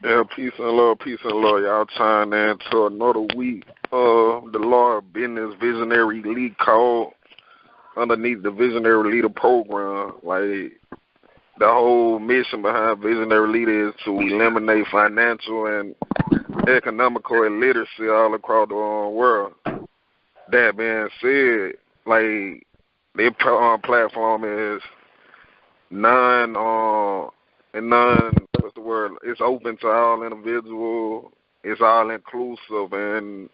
Yeah, peace and love. Y'all chime in to another week of the Lord Business Visionary League called underneath the Visionary Leader program. Like the whole mission behind Visionary Leader is to eliminate financial and economical illiteracy all across the world. That being said, like their platform is non and none what's the word? It's open to all individuals. It's all inclusive, and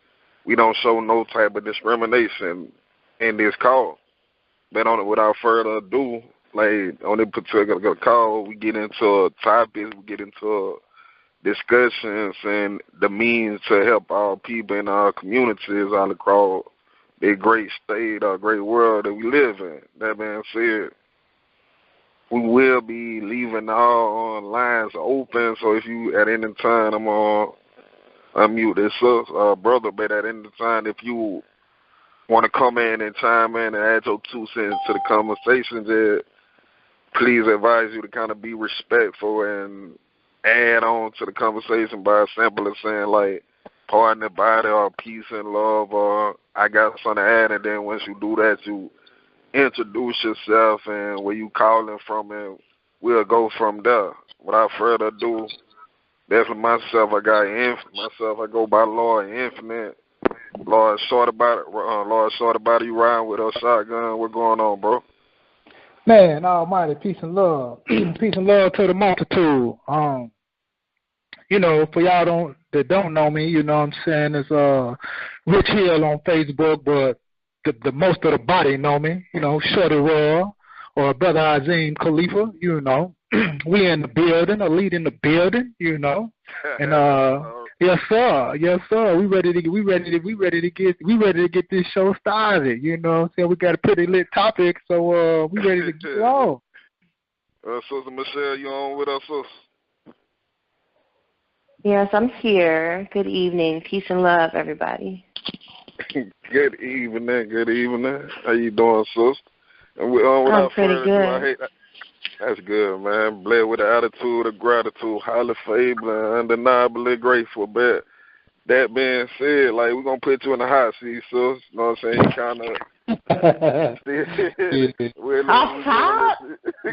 we don't show no type of discrimination in this call. But without further ado, like on this particular call, we get into topics, we get into discussions, and the means to help our people in our communities all across the great state or great world that we live in. That being said, we will be leaving all lines open, so if you at any time, I'm going to unmute this brother, but at any time, if you want to come in and chime in and add your 2 cents to the conversation, just please advise you to kind of be respectful and add on to the conversation by simply saying, like, pardon the body or peace and love or I got something to add, and then once you do that, you introduce yourself and where you calling from, and we'll go from there. Without further ado, definitely myself, I go by Lord Infinite. Lord Short about you riding with a shotgun. What's going on, bro? Man, almighty, peace and love. Peace and love to the multitude. For y'all that don't know me, you know what I'm saying, it's Rich Hill on Facebook, but the most of the body know me, Shorty Royal or Brother Azim Khalifa, we in the building, a lead in the building, and yes sir, we ready to get this show started, we got a pretty lit topic, so we ready to get on. Sister Michelle, you on with us, sis? Yes, I'm here. Good evening. Peace and love, everybody. Good evening. How you doing, sis? And I'm pretty good. That's good, man. Blessed with the attitude of gratitude, highly favored and undeniably grateful. But that being said, like, we're going to put you in the hot seat, sis. You know what I'm saying? You kind of... Off top?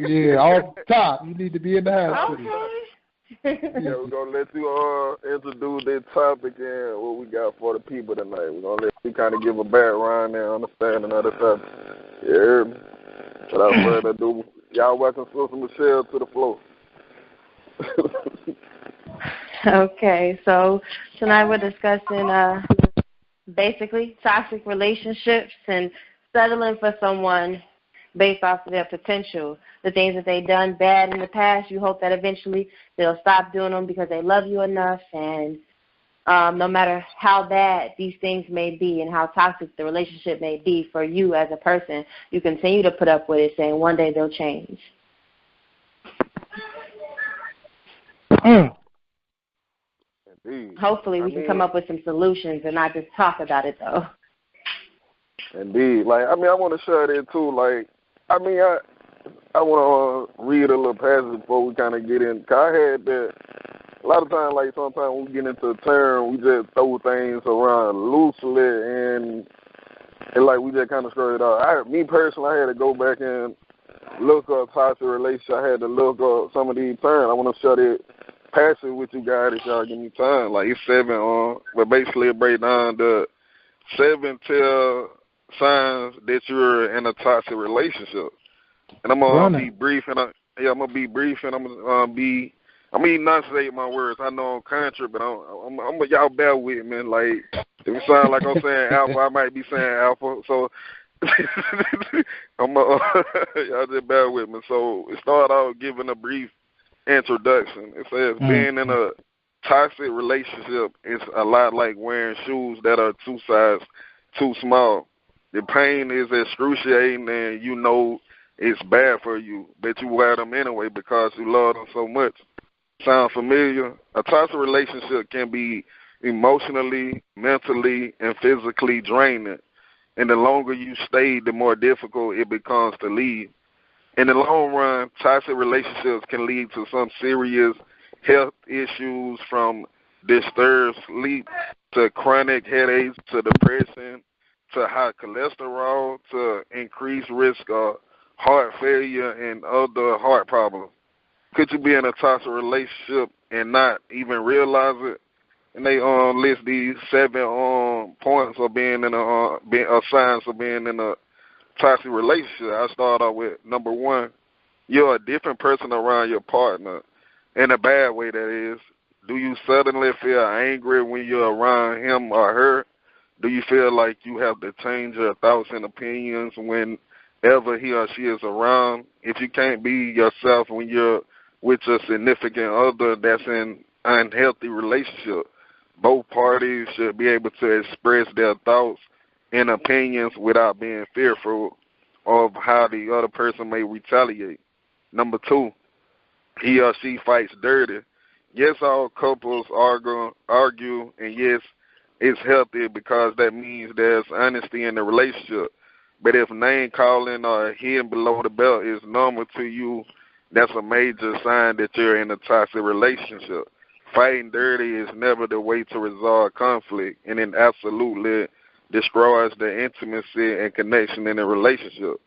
Yeah, off top. You need to be in the hot seat. Yeah, we're going to let you introduce that topic and what we got for the people tonight. We're going to let you kind of give a background and understanding of the topic. You heard me? Without further ado, y'all welcome Sister Michelle to the floor. Okay, so tonight we're discussing basically toxic relationships and settling for someone based off of their potential. The things that they've done bad in the past, you hope that eventually they'll stop doing them because they love you enough, and no matter how bad these things may be and how toxic the relationship may be for you as a person, you continue to put up with it, saying one day they'll change. Indeed. Hopefully we can come up with some solutions and not just talk about it, though. Indeed. Like, I want to share that, too. Like, I want to read a little passage before we kind of get in. Cause I had that, a lot of times, like, sometimes when we get into a term, we just throw things around loosely and like, we just kind of stir it out. Me personally, I had to go back and look up toxic relationship. I had to look up some of these terms. I want to share that passage with you guys if y'all give me time. Like, it's 7, but basically it breaks down the 7 tell signs that you're in a toxic relationship. And I'm gonna be brief, and I'm gonna enunciate my words. I know I'm country, but I'm y'all bear with me. Like, if it sound like I'm saying alpha, I might be saying alpha. So y'all just bear with me. So it started out giving a brief introduction. It says being in a toxic relationship is a lot like wearing shoes that are 2 sizes too small. The pain is excruciating, and it's bad for you, but you wear them anyway because you love them so much. Sound familiar? A toxic relationship can be emotionally, mentally, and physically draining. And the longer you stay, the more difficult it becomes to leave. In the long run, toxic relationships can lead to some serious health issues from disturbed sleep to chronic headaches to depression to high cholesterol to increased risk of heart failure and other heart problems. Could you be in a toxic relationship and not even realize it? And they list these 7 points of being in signs of being in a toxic relationship. I start off with number 1. You're a different person around your partner, in a bad way, that is. Do you suddenly feel angry when you're around him or her? Do you feel like you have to change your thoughts and opinions whenever he or she is around? If you can't be yourself when you're with your significant other, that's an unhealthy relationship. Both parties should be able to express their thoughts and opinions without being fearful of how the other person may retaliate. Number 2, he or she fights dirty. Yes, all couples argue, and yes, it's healthy because that means there's honesty in the relationship. But if name calling or hitting below the belt is normal to you, that's a major sign that you're in a toxic relationship. Fighting dirty is never the way to resolve conflict, and it absolutely destroys the intimacy and connection in a relationship.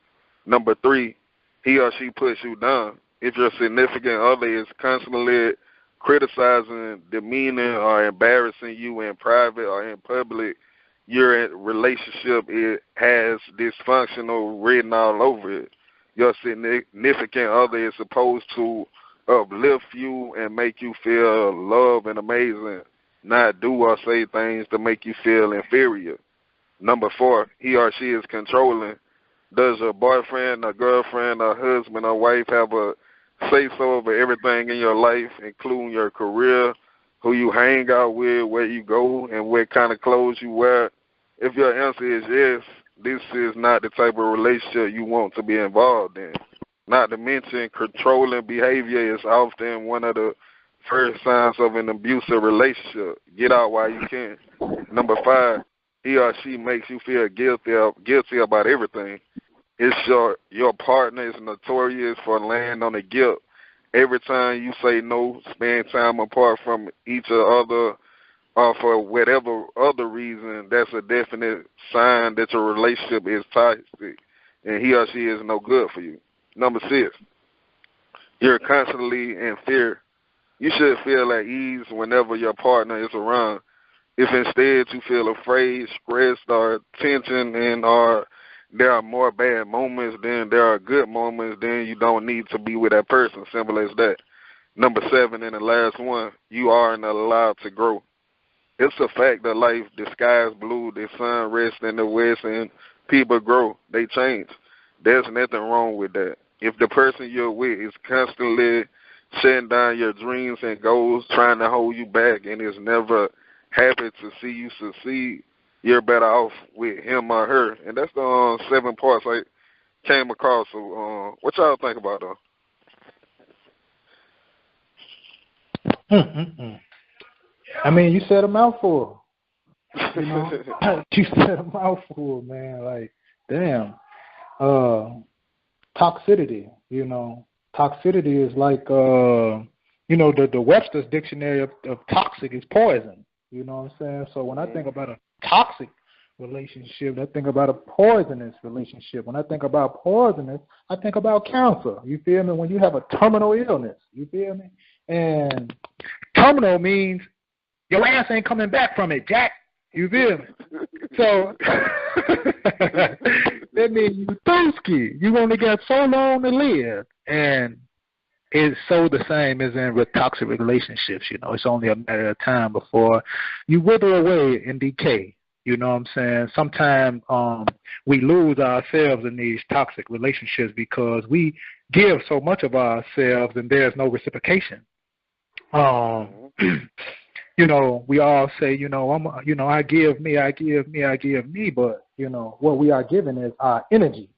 Number 3, he or she puts you down. If your significant other is constantly criticizing, demeaning, or embarrassing you in private or in public, your relationship it has dysfunctional written all over it. Your significant other is supposed to uplift you and make you feel loved and amazing, not do or say things to make you feel inferior. Number 4, he or she is controlling. Does your boyfriend or girlfriend or husband or wife have a say-so over everything in your life, including your career, who you hang out with, where you go, and what kind of clothes you wear? If your answer is yes, this is not the type of relationship you want to be involved in. Not to mention, controlling behavior is often one of the first signs of an abusive relationship. Get out while you can. Number 5, he or she makes you feel guilty about everything. Your partner is notorious for laying on the guilt. Every time you say no, spend time apart from each other, or for whatever other reason, that's a definite sign that your relationship is toxic and he or she is no good for you. Number 6, you're constantly in fear. You should feel at ease whenever your partner is around. If instead you feel afraid, stressed, or tension, and there are more bad moments than there are good moments, then you don't need to be with that person. Simple as that. Number 7, and the last one, you aren't allowed to grow. It's a fact that life, the sky's blue, the sun rests in the west, and people grow. They change. There's nothing wrong with that. If the person you're with is constantly shutting down your dreams and goals, trying to hold you back, and is never happy to see you succeed, you're better off with him or her. And that's the 7 parts I came across. So what y'all think about that? I mean, you said a mouthful. You know, you said a mouthful, man. Like, damn. Toxicity. You know, toxicity is like, you know, the Webster's dictionary of toxic is poison. You know what I'm saying? So when I think about a toxic relationship, I think about a poisonous relationship. When I think about poisonous, I think about cancer. You feel me? When you have a terminal illness, you feel me? And terminal means your ass ain't coming back from it, Jack. You feel me? So that means you thirsty. You only got so long to live. And it's so the same as in with toxic relationships, you know. It's only a matter of time before you wither away and decay. You know what I'm saying? Sometimes we lose ourselves in these toxic relationships because we give so much of ourselves and there's no reciprocation. You know, we all say, you know, I give me, but, you know, what we are giving is our energy.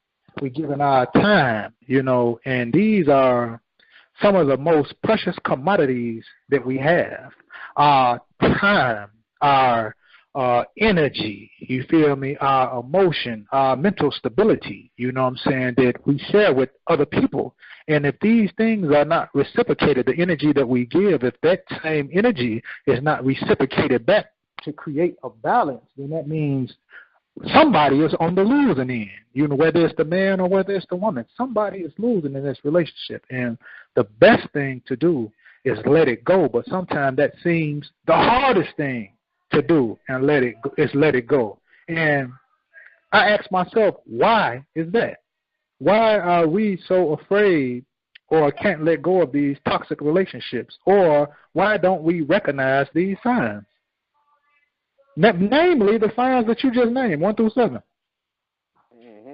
We're giving our time, you know, and these are some of the most precious commodities that we have. Our time, our energy, you feel me, our emotion, our mental stability, you know what I'm saying, that we share with other people. And if these things are not reciprocated, the energy that we give, if that same energy is not reciprocated back to create a balance, then that means somebody is on the losing end, you know, whether it's the man or whether it's the woman. Somebody is losing in this relationship. And the best thing to do is let it go. But sometimes that seems the hardest thing to do, and let it go. And I ask myself, why is that? Why are we so afraid or can't let go of these toxic relationships? Or why don't we recognize these signs? Namely, the signs that you just named, 1 through 7. Mm-hmm.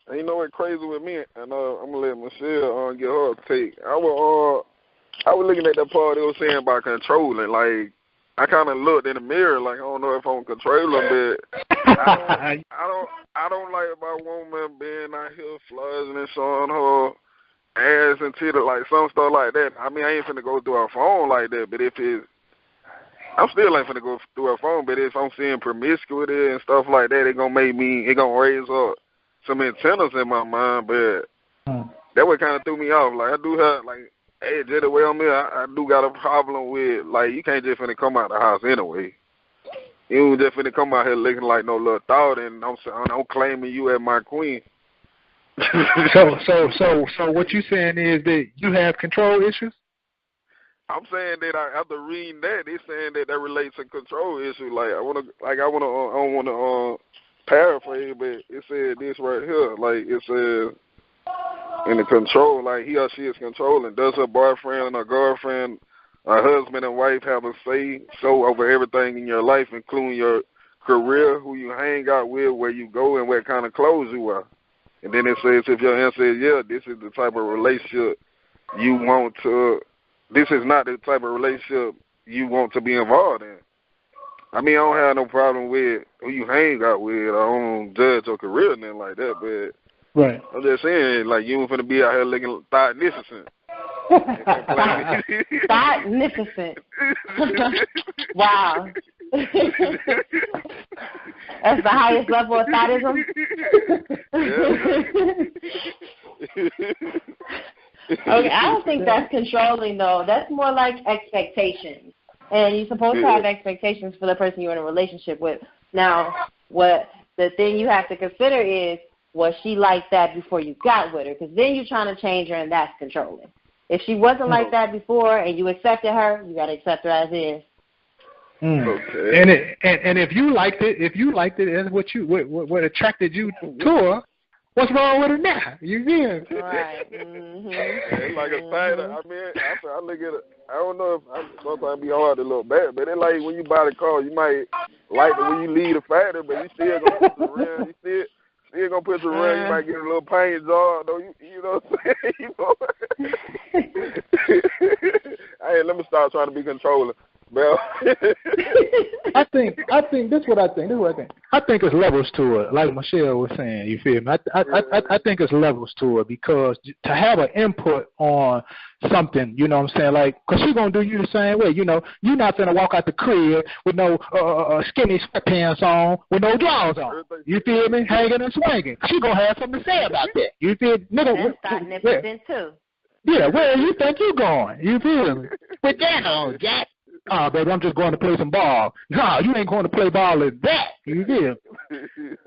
And you know what's crazy with me? And I'm gonna let Michelle get her take. I was looking at that part they were saying about controlling. Like, I kind of looked in the mirror, like, I don't know if I'm controlling, but I don't like about woman being out here flooding and showing her ass and titty, like some stuff like that. I mean, I ain't finna go through her phone like that, but I'm still ain't finna go through her phone, but if I'm seeing promiscuity and stuff like that, it gonna raise up some antennas in my mind, but that what kind of threw me off. Like, I do have, like, hey, just the way I'm here, I do got a problem with, like, you can't just finna come out the house anyway. You just finna come out here looking like no little thought, and I'm claiming you as my queen. So what you saying is that you have control issues? I'm saying that after reading that, it's saying that relates to control issue. Like, I don't want to paraphrase, but it said this right here. Like, it says in the control, like, he or she is controlling. Does her boyfriend or girlfriend, or husband and wife have a say so over everything in your life, including your career, who you hang out with, where you go, and what kind of clothes you wear? And then it says if your answer is yeah, this is the type of relationship you want to. This is not the type of relationship you want to be involved in. I mean, I don't have no problem with who you hang out with. I don't judge your career or nothing like that, but right. I'm just saying, like, you ain't finna be out here looking thought-nificent. Thought-nificent. Wow. That's the highest level of thoughtism? Okay, I don't think that's controlling, though. That's more like expectations. And you're supposed to have expectations for the person you're in a relationship with. Now, what the thing you have to consider is, was she like that before you got with her? Because then you're trying to change her, and that's controlling. If she wasn't like that before and you accepted her, you got to accept her as is. Okay. And if you liked it as what attracted you to her, what's wrong with it now? You get right. It's like a fighter. I mean, I look at it. I don't know if sometimes it be hard to look back, but it's like when you buy the car, you might like it when you leave the fighter, but you still gonna put the rim. You still gonna put the rim. You might get a little paint job, though. You know what I'm saying? Hey, let me start trying to be controlling. Well, I think this is what I think. I think it's levels to it, like Michelle was saying. You feel me? I think it's levels to it, because to have an input on something, you know what I'm saying? Like, because she's gonna do you the same way. You know, you're not gonna walk out the crib with no skinny sweatpants on, with no drawers on. You feel me? Hanging and swinging. She gonna have something to say about that. You feel, nigga? That's significant too. Yeah, where you think you going? You feel me? With that on, Jack. Oh, baby, I'm just going to play some ball. No, you ain't going to play ball at that. You did.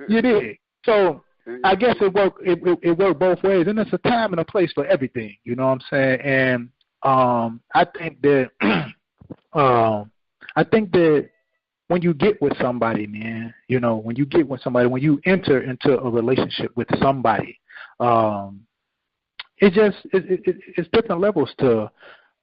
You did. So I guess it worked both ways, and there's a time and a place for everything. You know what I'm saying? And I think that when you get with somebody, man, you know, when you enter into a relationship with somebody, it's different levels to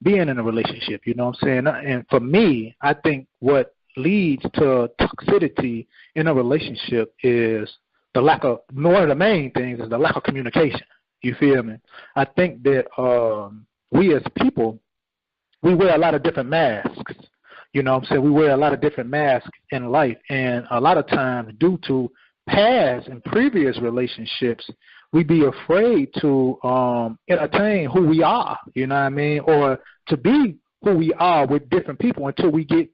being in a relationship, you know what I'm saying? And for me, I think what leads to toxicity in a relationship is one of the main things is the lack of communication. You feel me? I think that we as people, we wear a lot of different masks. You know what I'm saying? We wear a lot of different masks in life, and a lot of times due to past and previous relationships, we be afraid to entertain who we are, you know what I mean, or to be who we are with different people until we get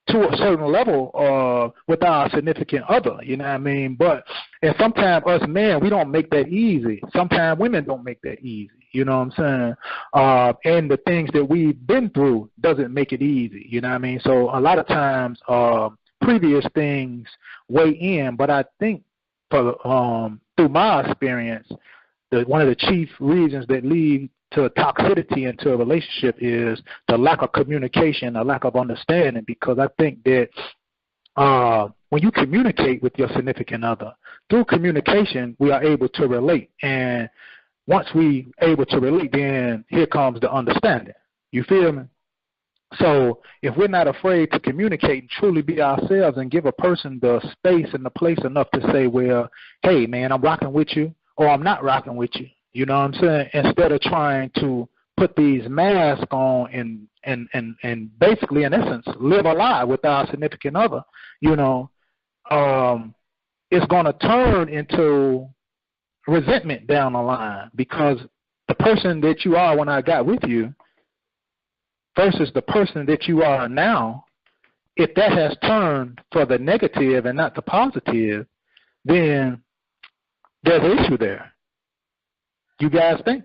to a certain level with our significant other, you know what I mean? But and sometimes us men, we don't make that easy. Sometimes women don't make that easy, you know what I'm saying? And the things that we've been through doesn't make it easy, you know what I mean? So a lot of times previous things weigh in, but I think for through my experience, one of the chief reasons that lead to toxicity into a relationship is the lack of communication, a lack of understanding, because I think that when you communicate with your significant other, through communication, we are able to relate. And once we able to relate, then here comes the understanding. You feel me? So if we're not afraid to communicate and truly be ourselves and give a person the space and the place enough to say, well, hey, man, I'm rocking with you, or I'm not rocking with you. You know what I'm saying? Instead of trying to put these masks on and basically, in essence, live a lie with our significant other, you know, it's going to turn into resentment down the line, because the person that you are when I got with you versus the person that you are now, if that has turned for the negative and not the positive, then there's an issue there. You guys think?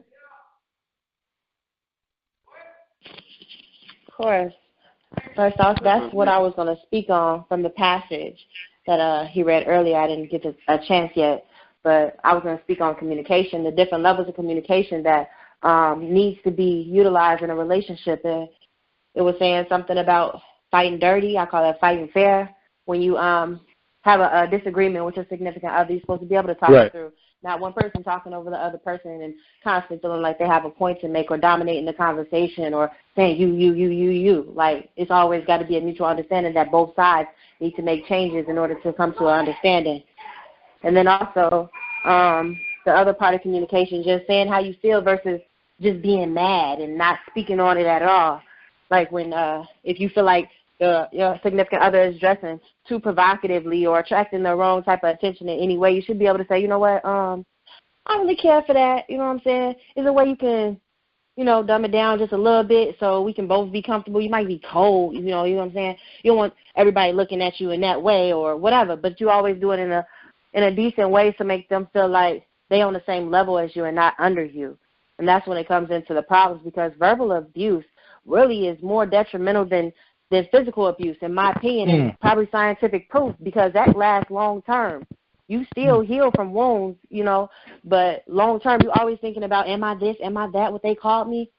Of course. First off, that's what I was going to speak on from the passage that he read earlier. I didn't get a chance yet, but I was going to speak on communication, the different levels of communication that needs to be utilized in a relationship. And it was saying something about fighting dirty. I call that fighting fair. When you have a disagreement with your significant other, you're supposed to be able to talk it through. Not one person talking over the other person and constantly feeling like they have a point to make or dominating the conversation or saying you. Like, it's always got to be a mutual understanding that both sides need to make changes in order to come to an understanding. And then also the other part of communication, just saying how you feel versus just being mad and not speaking on it at all. Like when if you feel like your significant other is dressing too provocatively or attracting the wrong type of attention in any way, you should be able to say, you know what, I don't really care for that. You know what I'm saying? Is there a way you can, you know, dumb it down just a little bit so we can both be comfortable? You might be cold, you know what I'm saying? You don't want everybody looking at you in that way or whatever, but you always do it in a decent way to make them feel like they on the same level as you and not under you. And that's when it comes into the problems, because verbal abuse really is more detrimental than physical abuse, in my opinion, and probably scientific proof, because that lasts long term. You still heal from wounds, you know, but long term you're always thinking about, am I this, am I that, what they called me,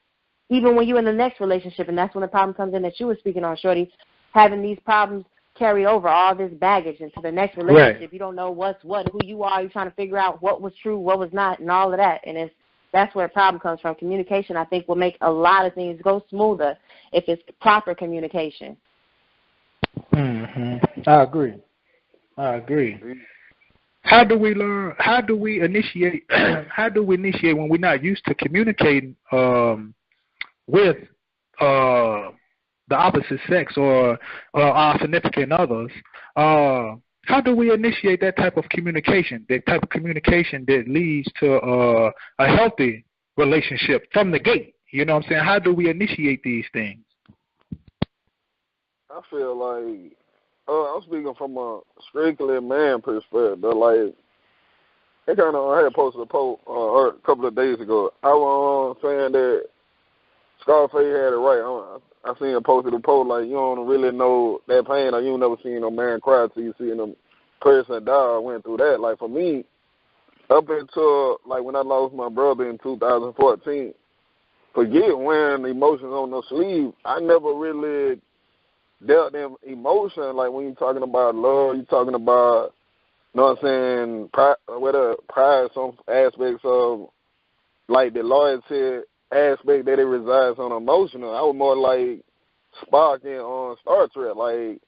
even when you're in the next relationship. And that's when the problem comes in that you were speaking on, Shorty, having these problems carry over all this baggage into the next relationship. Right. You don't know what's what, who you are. You're trying to figure out what was true, what was not, and all of that. And that's where the problem comes from. Communication, I think, will make a lot of things go smoother if it's proper communication. I agree. How do we learn? How do we initiate? How do we initiate when we're not used to communicating with the opposite sex or our significant others? How do we initiate that type of communication? That type of communication that leads to a healthy relationship from the gate. You know what I'm saying? How do we initiate these things? I feel like I'm speaking from a strictly man perspective. Like, I had posted a post a couple of days ago. I was saying that Scarface had it right. I seen him posted a post like, you don't really know that pain, or you never seen no man cry till you see a person die or went through that. Like, for me, up until like when I lost my brother in 2014, forget wearing emotions on the sleeve. I never really dealt in emotion. Like, when you're talking about love, you're talking about, you know what I'm saying, pride, some aspects of, like, the loyalty aspect that it resides on emotional. I was more like Spock on Star Trek. Like,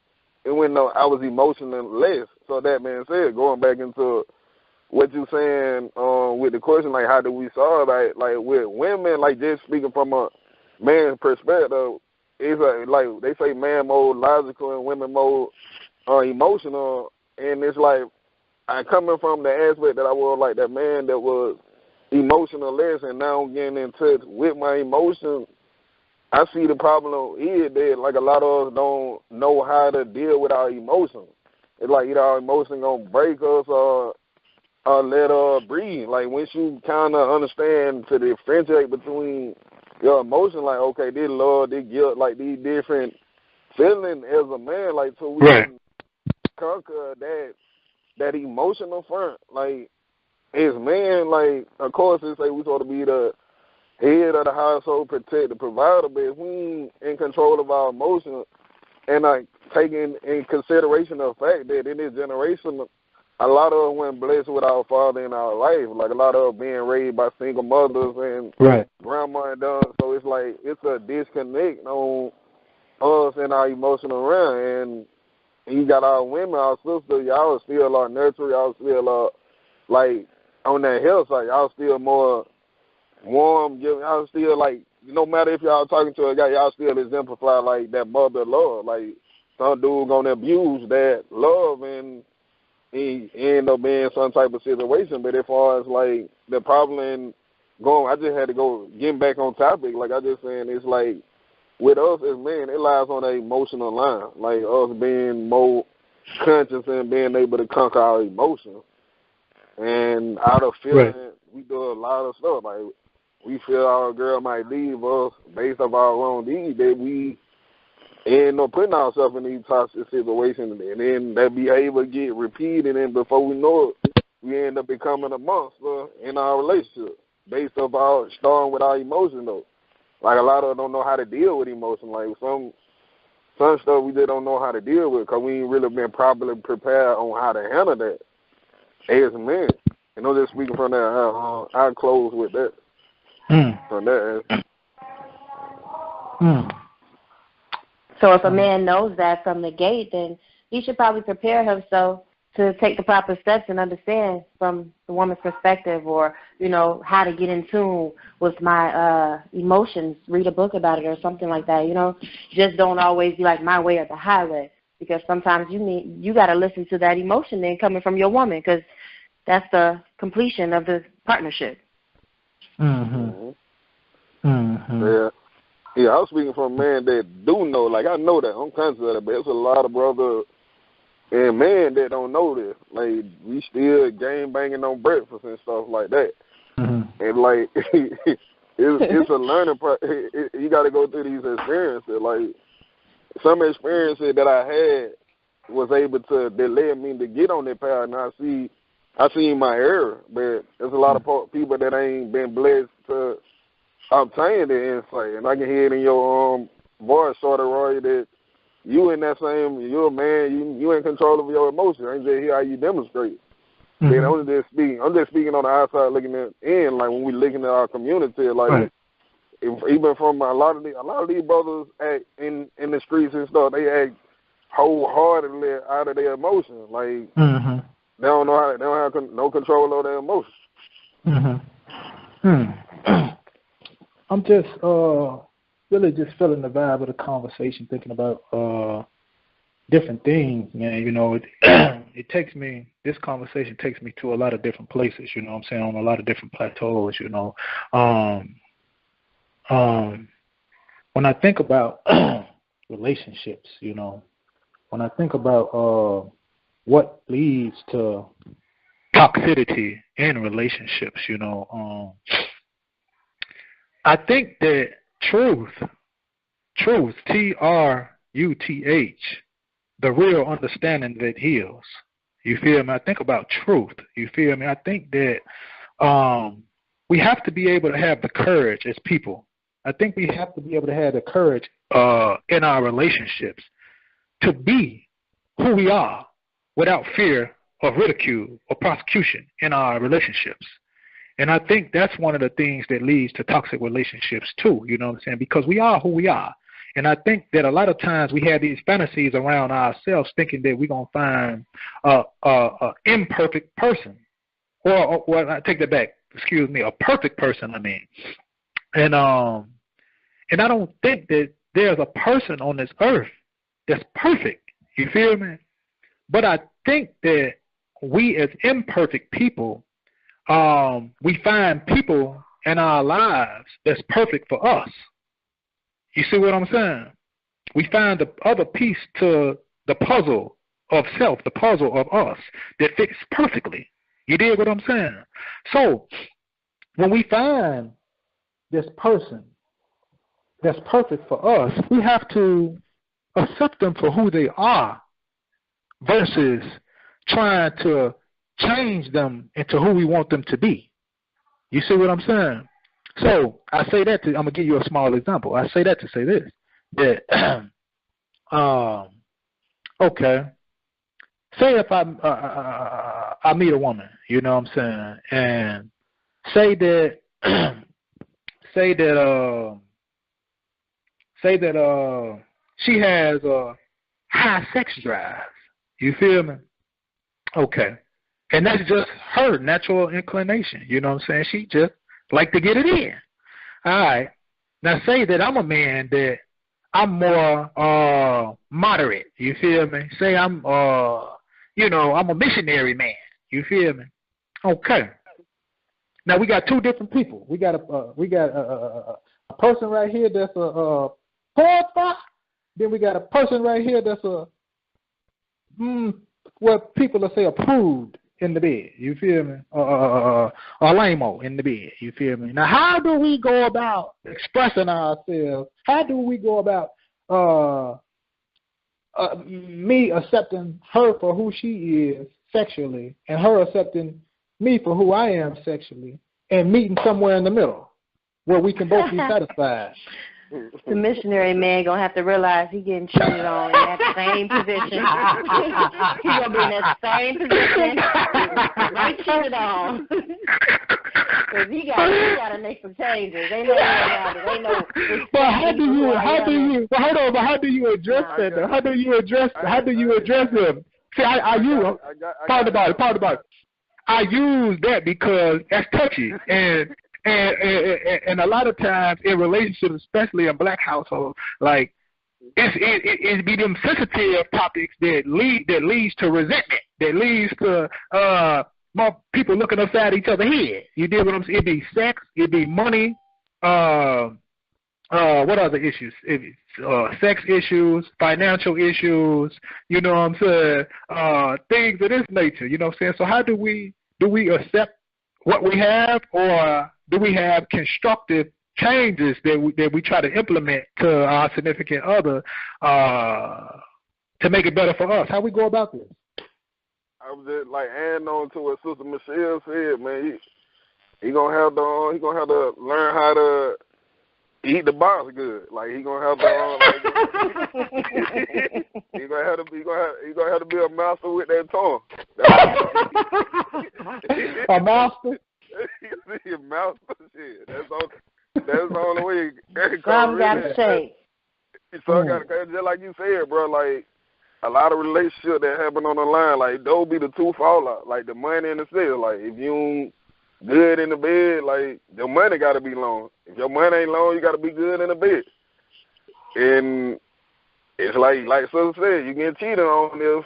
it went no, I was emotionless. So that being said, going back into what you saying with the question, like, how do we solve that? Like with women, like, just speaking from a man's perspective, it's like they say man mode logical and women mode emotional, and it's like I coming from the aspect that I was like that man that was emotionless, and now I'm getting in touch with my emotions. I see the problem is that like a lot of us don't know how to deal with our emotions. It's like either our emotion gonna break us or let us breathe. Like once you kind of understand to differentiate between your emotion, like okay, this love, this guilt, like these different feelings as a man, like so we can conquer that emotional front. Like as men, like of course they say we supposed to be the head of the household, protect the provider, but if we ain't in control of our emotions and like taking in consideration the fact that in this generation, a lot of us weren't blessed with our father in our life. Like a lot of us being raised by single mothers and grandma and done. So it's like it's a disconnect on us and our emotional realm. And you got our women, our sisters, y'all still are nurturing, y'all still are like on that health side, y'all still more warm, y'all still like no matter if y'all talking to a guy, y'all still exemplify like that mother love. Like some dude gonna abuse that love and he end up being some type of situation. But as far as like the problem going, I just had to go getting back on topic. Like I just saying, it's like with us as men, it lies on an emotional line. Like us being more conscious and being able to conquer our emotions. And out of feeling, we do a lot of stuff. Like we feel our girl might leave us based on our own deed, that we end up putting ourselves in these toxic situations, and then that behavior get repeated, and before we know it, we end up becoming a monster in our relationship based off our starting with our emotions, though. Like a lot of us don't know how to deal with emotion. Like some stuff we just don't know how to deal with because we ain't really been properly prepared on how to handle that as men. And I'm just speaking from that. I'll close with that. From that. So if a man knows that from the gate, then he should probably prepare himself to take the proper steps and understand from the woman's perspective, or, you know, how to get in tune with my emotions, read a book about it or something like that, you know. Just don't always be like my way or the highway, because sometimes you got to listen to that emotion then coming from your woman, because that's the completion of the partnership. Yeah, I was speaking from a man that do know. Like, I know that. I'm conscious of it, but there's a lot of brothers and men that don't know this. Like, we still game banging on breakfast and stuff like that. And, like, it's a learning process. You got to go through these experiences. Like, some experiences that I had was able to, that led me to get on that path, and I see my error. But there's a lot of people that ain't been blessed to obtain the insight, and I can hear it in your voice, sort of, Roy, that you in that same, you're a man, you in control of your emotions. I can just hear how you demonstrate. Then I'm just speaking on the outside, looking at in, like when we looking at our community, like even from a lot of these brothers act in the streets and stuff, they act wholeheartedly out of their emotions. Like they don't know how, they don't have no control over their emotions. I'm just really just feeling the vibe of the conversation, thinking about different things, man. You know, this conversation takes me to a lot of different places, you know what I'm saying, on a lot of different plateaus, you know. When I think about relationships, you know, when I think about what leads to toxicity in relationships, you know, I think that truth, Truth, the real understanding that heals. You feel me? I think about truth. You feel me? I think that we have to be able to have the courage as people. I think we have to be able to have the courage in our relationships to be who we are without fear of ridicule or prosecution in our relationships. And I think that's one of the things that leads to toxic relationships too, you know what I'm saying, because we are who we are. And I think that a lot of times we have these fantasies around ourselves thinking that we're going to find an imperfect person. Or I take that back, excuse me, a perfect person, I mean. And I don't think that there's a person on this earth that's perfect, you feel me? But I think that we as imperfect people, we find people in our lives that's perfect for us. You see what I'm saying? We find the other piece to the puzzle of self, the puzzle of us that fits perfectly. You dig what I'm saying? So when we find this person that's perfect for us, we have to accept them for who they are versus trying to change them into who we want them to be. You see what I'm saying? So I say that I'm gonna give you a small example. I say that to say this, that okay, say if I meet a woman, you know what I'm saying, and say that she has a high sex drive. You feel me? Okay. And that's just her natural inclination. You know what I'm saying? She just like to get it in. All right. Now say that I'm a man that I'm more moderate. You feel me? Say I'm I'm a missionary man. You feel me? Okay. Now we got two different people. We got a person right here that's a porn. Then we got a person right here that's a what people will say approved in the bed. You feel me? A lame-o in the bed. You feel me? Now, how do we go about expressing ourselves? How do we go about me accepting her for who she is sexually and her accepting me for who I am sexually and meeting somewhere in the middle where we can both be satisfied? The missionary man gonna have to realize he getting cheated on in that same position. He gonna be in that same position, right cheated on. Cause he gotta make some changes. They know about it. They know. But how do you address that? Though? How do you address him? See, I use part about it. I use that because that's touchy and a lot of times in relationships, especially in black households, like it be them sensitive topics that leads to resentment, that leads to more people looking upside each other's head. You dig what I'm saying? It be sex, it be money, what other issues? Sex issues, financial issues, you know what I'm saying? Things of this nature, you know what I'm saying? So how do we accept what we have, or do we have constructive changes that we try to implement to our significant other to make it better for us? How we go about this? I was just like adding on to what Sister Michelle said, man. He gonna have to learn how to eat the box good. Like he gonna have to he gonna have to be a master with that tongue. A master. A master shit. That's the only way. Some got to shake. So I got just like you said, bro. Like a lot of relationships that happen on the line, like those be the two fallout, like the money and the sex. Like if you good in the bed, like your money got to be long. If your money ain't long, you got to be good in the bed. And it's like Sister said, you get cheated on if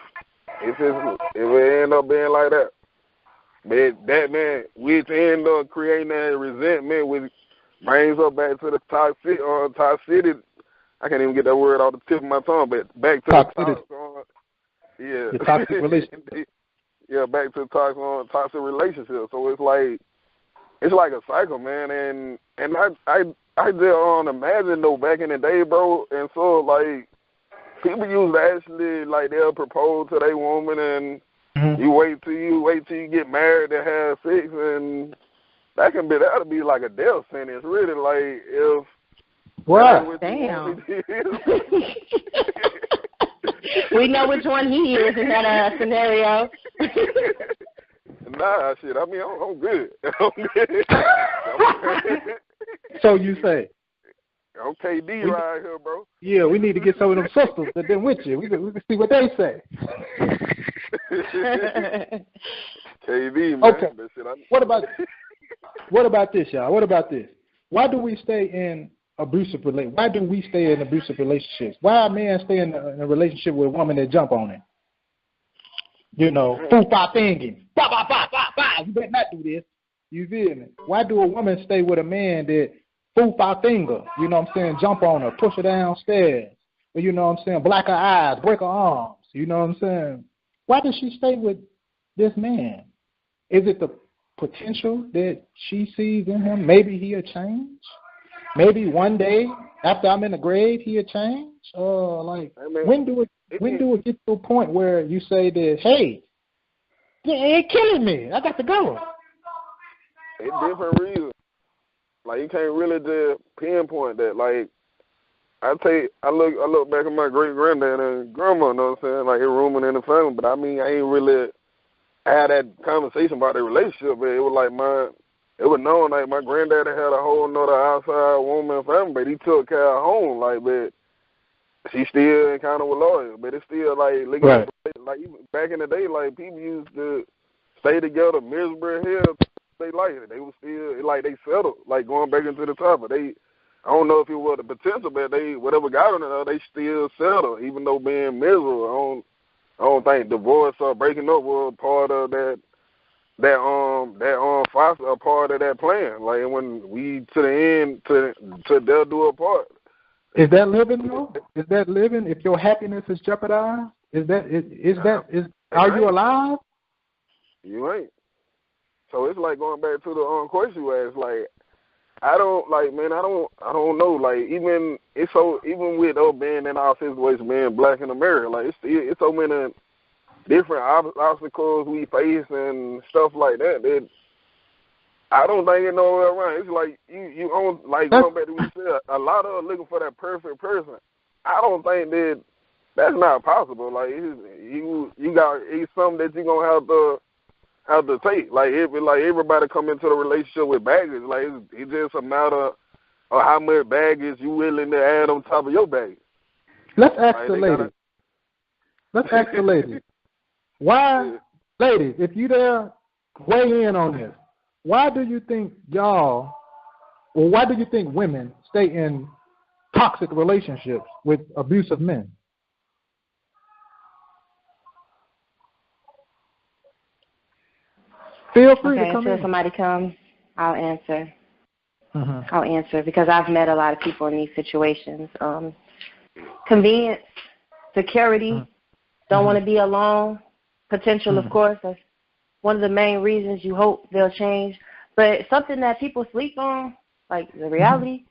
it end up being like that. But that man, which end up creating that resentment, which brings us back to the toxicity. I can't even get that word off the tip of my tongue, but back to the toxic relationship. Yeah, back to the toxic relationship. So it's like a cycle, man. And I just imagine though back in the day, bro. And so like people used to actually like they'll propose to their woman and you wait till you get married to have sex, and that'll be like a death sentence, really. Like if what? Damn. We know which one he is in that scenario. Nah, shit. I mean, I'm good. So you say? I'm KD right here, bro. Yeah, we need to get some of them sisters that been with you. We can see what they say. KD, man. Okay. What about this, y'all? What about this? Why do we stay in abusive relationships? Why do we stay in abusive relationships? Why a man stay in a relationship with a woman that jump on him? You know, foo-fa thinking. Ba, ba, ba, ba, ba. You better not do this. You feel me? Why do a woman stay with a man that spook our finger, you know what I'm saying, jump on her, push her downstairs, or, you know what I'm saying, black her eyes, break her arms, you know what I'm saying? Why does she stay with this man? Is it the potential that she sees in him? Maybe he'll change. Maybe one day after I'm in the grave he'll change. When do it get to a point where you say that, hey, it's killing me, I got to go? It's different reasons. Like you can't really just pinpoint that. Like I look back at my great granddad and grandma, you know what I'm saying, like it rooming in the family, but I mean I ain't really had that conversation about their relationship, but it was like it was known like my granddaddy had a whole nother outside woman family, but he took care of home, like, but she still kind of was loyal, but it's still like looking right. at, like even back in the day, like people used to stay together miserable hell. They like it. They was still like they settled, like going back into the top. But I don't know if it was the potential, but they whatever got on it, they still settled, even though being miserable. I don't think divorce or breaking up was part of that foster, a part of that plan. Like when we to the end to they'll do a part. Is that living though? Is that living? If your happiness is jeopardized, are you alive? You ain't. So it's like going back to the question you asked. Like I don't know. Like even with being in our situation, being black in America, like it's so many different obstacles we face and stuff like that. I don't think it's nowhere around. It's like you own, like going back to what you said, a lot of looking for that perfect person. I don't think that's not possible. Like it's something that you're gonna have to take. Like everybody come into the relationship with baggage. Like it's just a matter of how much baggage you willing to add on top of your baggage. Let's ask the lady. Why, ladies, if you there, weigh in on this. Why do you think women stay in toxic relationships with abusive men? Feel free to come until in. Somebody comes, I'll answer. Mm-hmm. I'll answer because I've met a lot of people in these situations. Convenience, security, don't want to be alone, potential, of course. That's one of the main reasons you hope they'll change. But something that people sleep on, like the reality,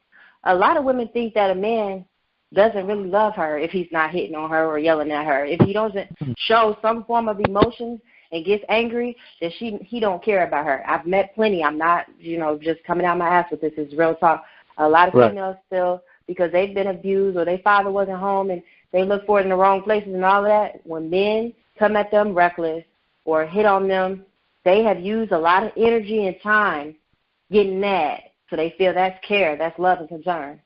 a lot of women think that a man doesn't really love her if he's not hitting on her or yelling at her. If he doesn't show some form of emotions and gets angry, then he don't care about her. I've met plenty. I'm not, just coming out my ass with this. It's real talk. A lot of females still, because they've been abused or their father wasn't home and they look for it in the wrong places and all of that. When men come at them reckless or hit on them, they have used a lot of energy and time getting mad. So they feel that's care, that's love and concern.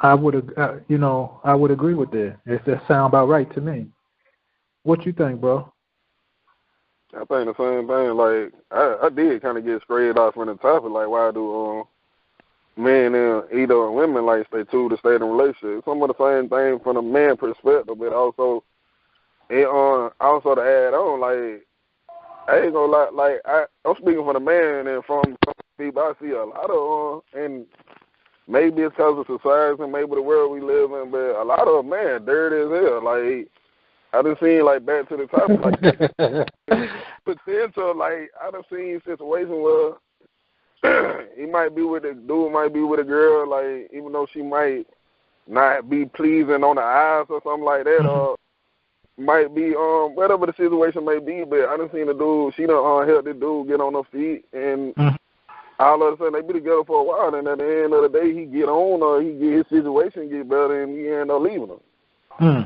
I would agree with that. That sound about right to me. What you think, bro? I think the same thing. Like I did kind of get strayed off from the topic. Like why do men and either women like stay to stay in a relationship? Some of the same thing from a man perspective, but also also to add on, like I ain't gonna lie, like I'm speaking for the man and from people I see a lot of and maybe it's because of society and maybe the world we live in, but a lot of man dirty as hell. Like I done seen like back to the topic, like potential. Like I done seen situations where he might be with a dude, might be with a girl, like even though she might not be pleasing on the eyes or something like that, or might be whatever the situation may be. But I done seen a dude, she done helped the dude get on her feet, and all of a sudden they be together for a while, and at the end of the day he get on or he get his situation get better, and he end up leaving her.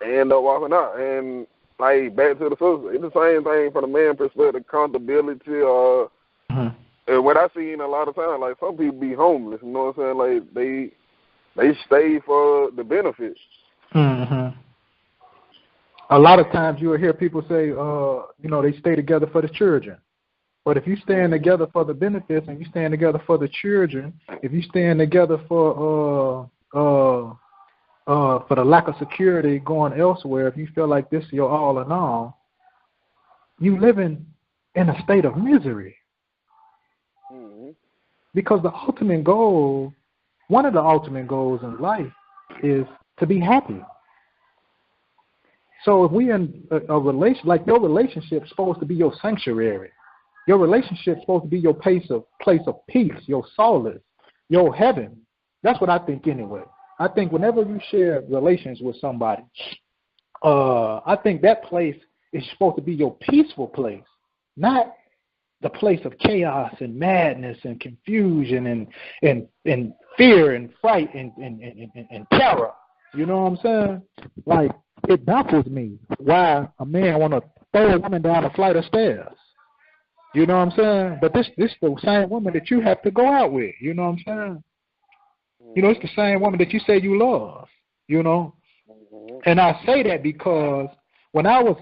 They end up walking out, and like back to the sister, it's the same thing from the man perspective, accountability, or and what I see in a lot of times, like some people be homeless, you know what I'm saying? Like they stay for the benefits. A lot of times you will hear people say, they stay together for the children. But if you stand together for the benefits and you stand together for the children, if you stand together for the lack of security going elsewhere, if you feel like this is your all in all, you living in a state of misery. Mm-hmm. Because the ultimate goal, one of the ultimate goals in life is to be happy. So if we in a relation, like your relationship is supposed to be your sanctuary. Your relationship is supposed to be your place of peace, your solace, your heaven. That's what I think anyway. I think whenever you share relations with somebody, I think that place is supposed to be your peaceful place, not the place of chaos and madness and confusion and fear and fright and terror. You know what I'm saying? Like, it baffles me why a man want to throw a woman down a flight of stairs. You know what I'm saying? But this the same woman that you have to go out with. You know what I'm saying? You know, it's the same woman that you say you love. You know? And I say that because when I was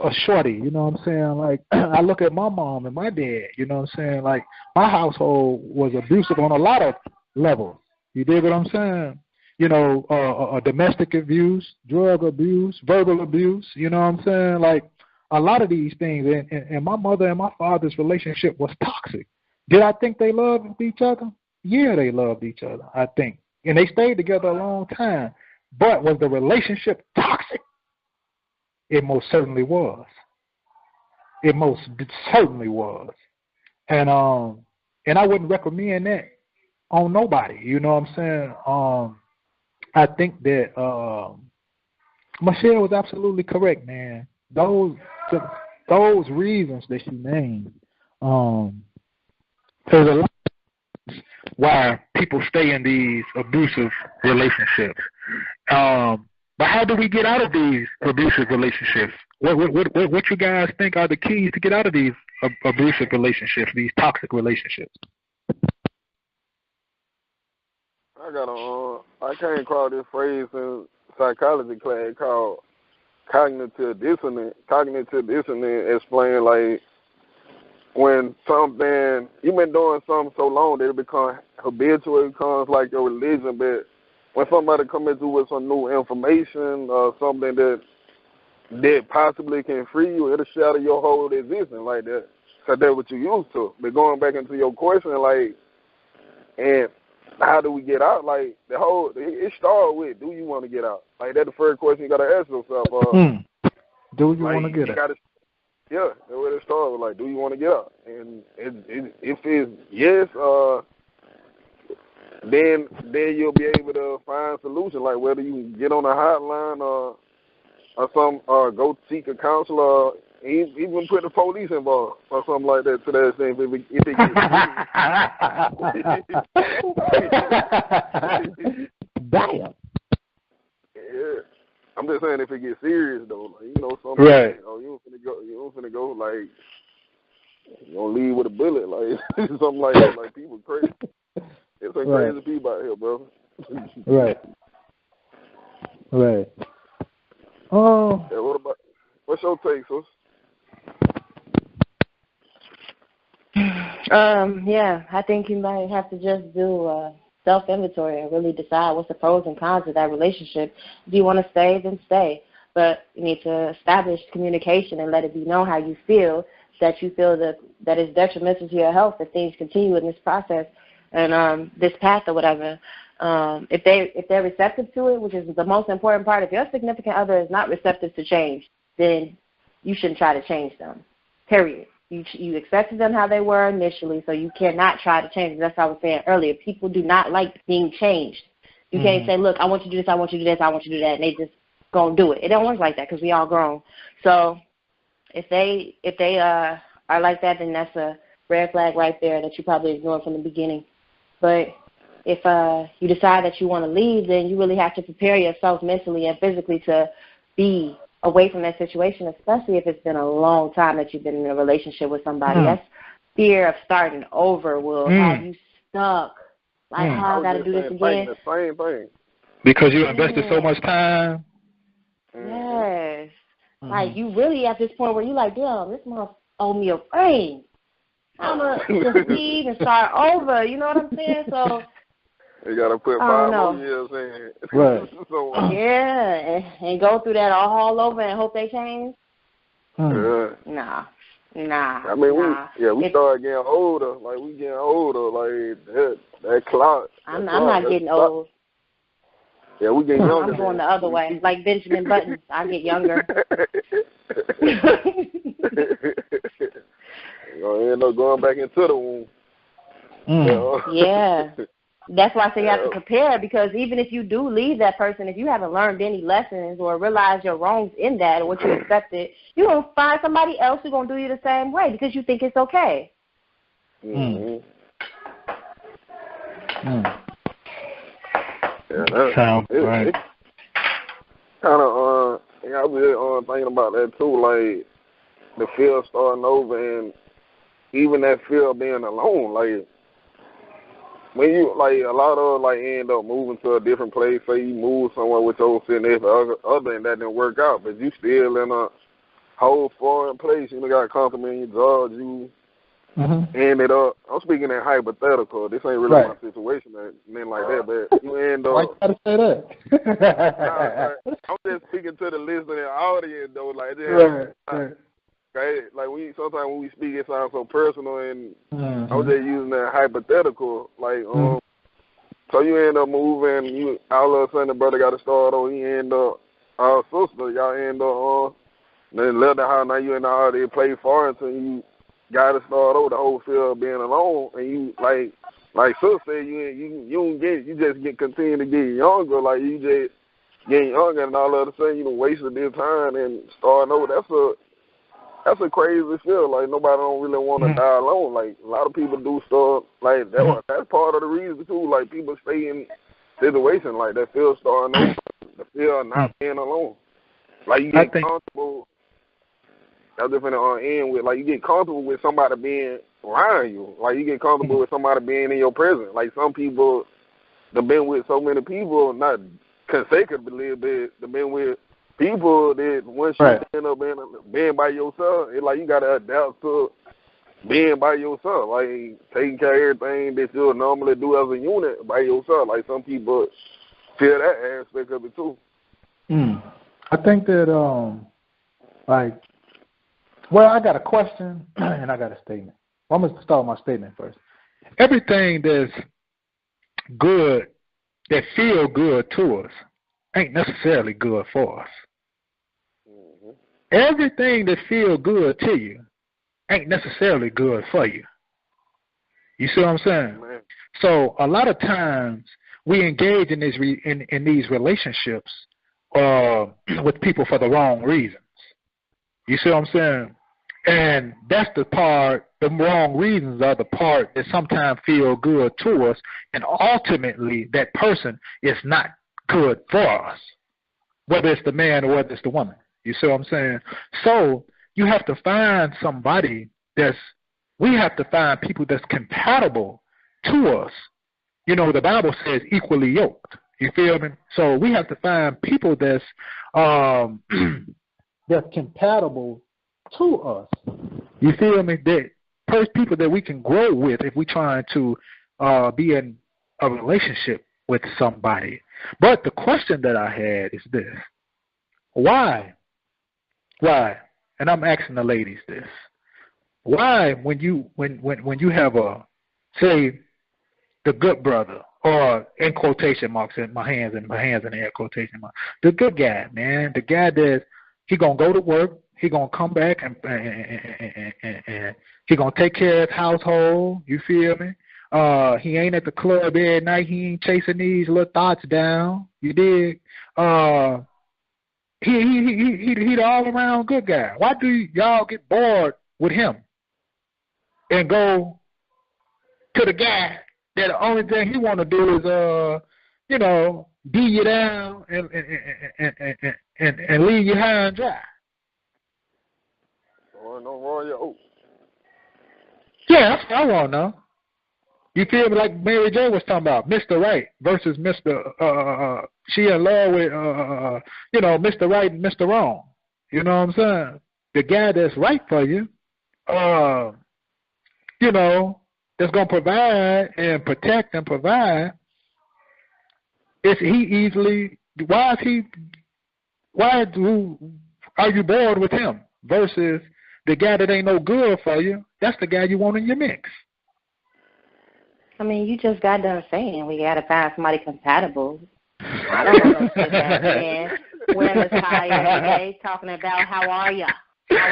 a shorty, you know what I'm saying, like, I look at my mom and my dad, you know what I'm saying, like, my household was abusive on a lot of levels. You dig what I'm saying? You know, domestic abuse, drug abuse, verbal abuse, you know what I'm saying? Like, a lot of these things, and my mother and my father's relationship was toxic. Did I think they loved each other? Yeah, they loved each other, I think. And they stayed together a long time. But was the relationship toxic? It most certainly was. It most certainly was. And I wouldn't recommend that on nobody. You know what I'm saying? I think that Michelle was absolutely correct, man. Those reasons that she named, there's a lot why people stay in these abusive relationships. But how do we get out of these abusive relationships? What you guys think are the keys to get out of these abusive relationships, these toxic relationships? I came across this phrase in psychology class called cognitive dissonance. Cognitive dissonance explain, like, when something, you've been doing something so long that it becomes habitual, it becomes like your religion, but when somebody comes into with some new information or something that possibly can free you, it'll shatter your whole existence like that. So that's what you're used to. But going back into your question, like, and how do we get out? Like, it starts with, do you want to get out? Like, that's the first question you got to ask yourself. Do you want to get out? Yeah, that's where it starts with, like, do you want to get out? And if it's yes, then you'll be able to find a solution, like whether you get on a hotline or go seek a counselor, or even put the police involved or something like that to that extent if it gets serious. Damn. Yeah. I'm just saying if it gets serious though, like, you know, something right. Like, oh, you don't finna go like you gonna leave with a bullet, like something like that. Like, people crazy. It's some crazy people out here, bro. Right. Yeah, what's your take, sis? Yeah, I think you might have to just do a self-inventory and really decide what's the pros and cons of that relationship. If you want to stay, then stay. But you need to establish communication and let it be known how you feel, that you feel that is detrimental to your health if things continue in this process and this path or whatever. If they're receptive to it, which is the most important part, if your significant other is not receptive to change, then you shouldn't try to change them, period. You accepted them how they were initially, so you cannot try to change them. That's what I was saying earlier. People do not like being changed. You can't say, look, I want you to do this, I want you to do this, I want you to do that, and they just going to do it. It don't work like that because we all grown. So if they are like that, then that's a red flag right there that you probably ignored from the beginning. But if you decide that you want to leave, then you really have to prepare yourself mentally and physically to be away from that situation, especially if it's been a long time that you've been in a relationship with somebody. That's fear of starting over will have you stuck. Like, how I got to do this again? The same thing. Because you invested so much time. Yes. Like, you really at this point where you like, damn, this mother owe me a ring. I'm going to just leave and start over. You know what I'm saying? So you got to put 5 more years in. Right. So, yeah, and go through that all over and hope they change? Yeah. Nah. Nah. I mean, nah. we start getting older. Like, we getting older. Like, that clock. I'm not getting old. Yeah, we get younger. I'm going the other way. Like Benjamin Button. I get younger. You're going to end up going back into the womb. Yeah. That's why I say you have to prepare, because even if you do leave that person, if you haven't learned any lessons or realized your wrongs in that and what you accepted, you're going to find somebody else who's going to do you the same way because you think it's okay. Mm-hmm. Yeah, sounds right. Kind of, I've been thinking about that too, like the fear starting over, and even that fear of being alone. Like, when you, like, a lot of, like, end up moving to a different place, say you move somewhere with your significant other and that didn't work out, but you still in a whole foreign place. You got comfortable in your job, you ended up, I'm speaking in hypothetical, this ain't really my situation, nothing like that, but you end up. Why you gotta say that? I'm just speaking to the listening audience, though, like, right. Okay, like sometimes when we speak, it sounds so personal, and I was just using that hypothetical. Like, so you end up moving, you all of a sudden the brother got to start over. He end up, our sister, y'all end up then left the house. Now you and all they play foreign, so you got to start over. The whole feel of being alone, and you like sister said, you don't get, you just continue to get younger. Like, you just getting younger, and all of a sudden you wasted this time and starting over. That's a crazy feel. Like, nobody don't really want to die alone. Like, a lot of people do stuff. Like, that's part of the reason, too. Like, people stay in situations like that, feel starting over, the fear of not being alone. Like, you get comfortable. That's different end with, like, you get comfortable with somebody being around you. Like, you get comfortable with somebody being in your presence. Like, some people, they've been with so many people, not consecutively, but they've been with people that once you end up being by yourself, it's like you got to adapt to being by yourself, like taking care of everything that you'll normally do as a unit by yourself. Like, some people feel that aspect of it too. I think that, I got a question and I got a statement. Well, I'm going to start with my statement first. Everything that's good, that feel good to us, ain't necessarily good for us. Everything that feels good to you ain't necessarily good for you. You see what I'm saying? So a lot of times we engage in these these relationships with people for the wrong reasons. You see what I'm saying? And that's the part, the wrong reasons are the part that sometimes feel good to us, and ultimately that person is not good for us, whether it's the man or whether it's the woman. You see what I'm saying? So you have to find somebody we have to find people that's compatible to us. You know, the Bible says equally yoked. You feel me? So we have to find people that's that's compatible to us. You feel me? That people that we can grow with if we're trying to be in a relationship with somebody. But the question that I had is this: why? And I'm asking the ladies this: why, when you have say the good brother, or in quotation marks, in my hands in air quotation marks, the good guy, man, the guy that he gonna go to work, he gonna come back and he gonna take care of his household. You feel me? He ain't at the club every night. He ain't chasing these little thoughts down. You dig? He the all around good guy. Why do y'all get bored with him and go to the guy that the only thing he want to do is beat you down and leave you high and dry? Yeah, that's what I want to know. You feel me? Like Mary Jo was talking about, Mr. Right versus Mr. She in love with Mr. Right and Mr. Wrong. You know what I'm saying? The guy that's right for you, that's gonna provide and protect and provide. Why are you bored with him versus the guy that ain't no good for you, that's the guy you want in your mix. I mean, you just got done saying we got to find somebody compatible. I don't want to sit that man wearing a tie every day talking about how are ya? I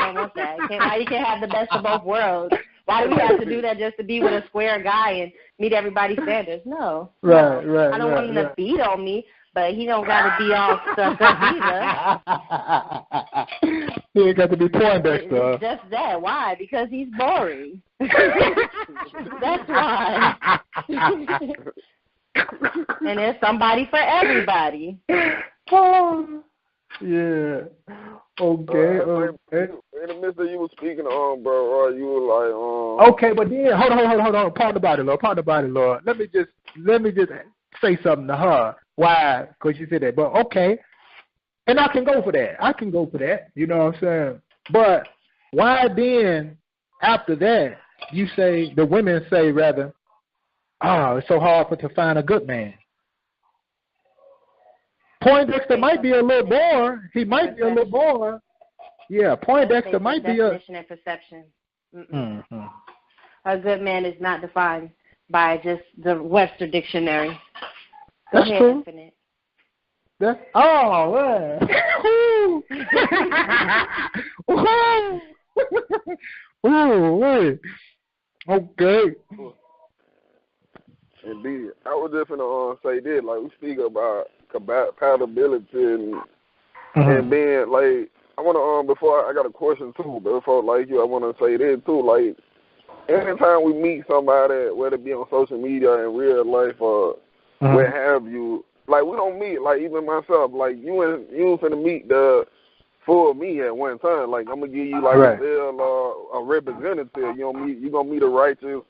don't want that. Why you can't have the best of both worlds? Why do we have to do that just to be with a square guy and meet everybody's standards? No. Right. I don't want him to beat on me, but he don't got to be all stuck up either. He ain't got to be Poindexter. It's just that. Why? Because he's boring. That's why. And there's somebody for everybody. Oh, yeah. Okay. In the midst of you were speaking on, bro, you were like, Okay, but then hold on. Pardon the body, Lord. Let me just say something to her. Why? Because you said that. But okay, and I can go for that. You know what I'm saying? But why then? After that, you say the women say rather, it's so hard to find a good man. Poindexter might be a little bored. He might be a little bored. Yeah, Poindexter might be a definition and perception. A good man is not defined by just the Webster Dictionary. Go That's ahead, true. Infinite. Man. Wait. Okay. Indeed. I was just gonna say this, like we speak about compatibility and being like, I wanna before I got a question too, but before like you, I wanna say this too, like anytime we meet somebody, whether it be on social media in real life or what have you, like we don't meet, like even myself, like you finna meet the full me at one time. Like I'm gonna give you like a representative. You gonna meet a righteous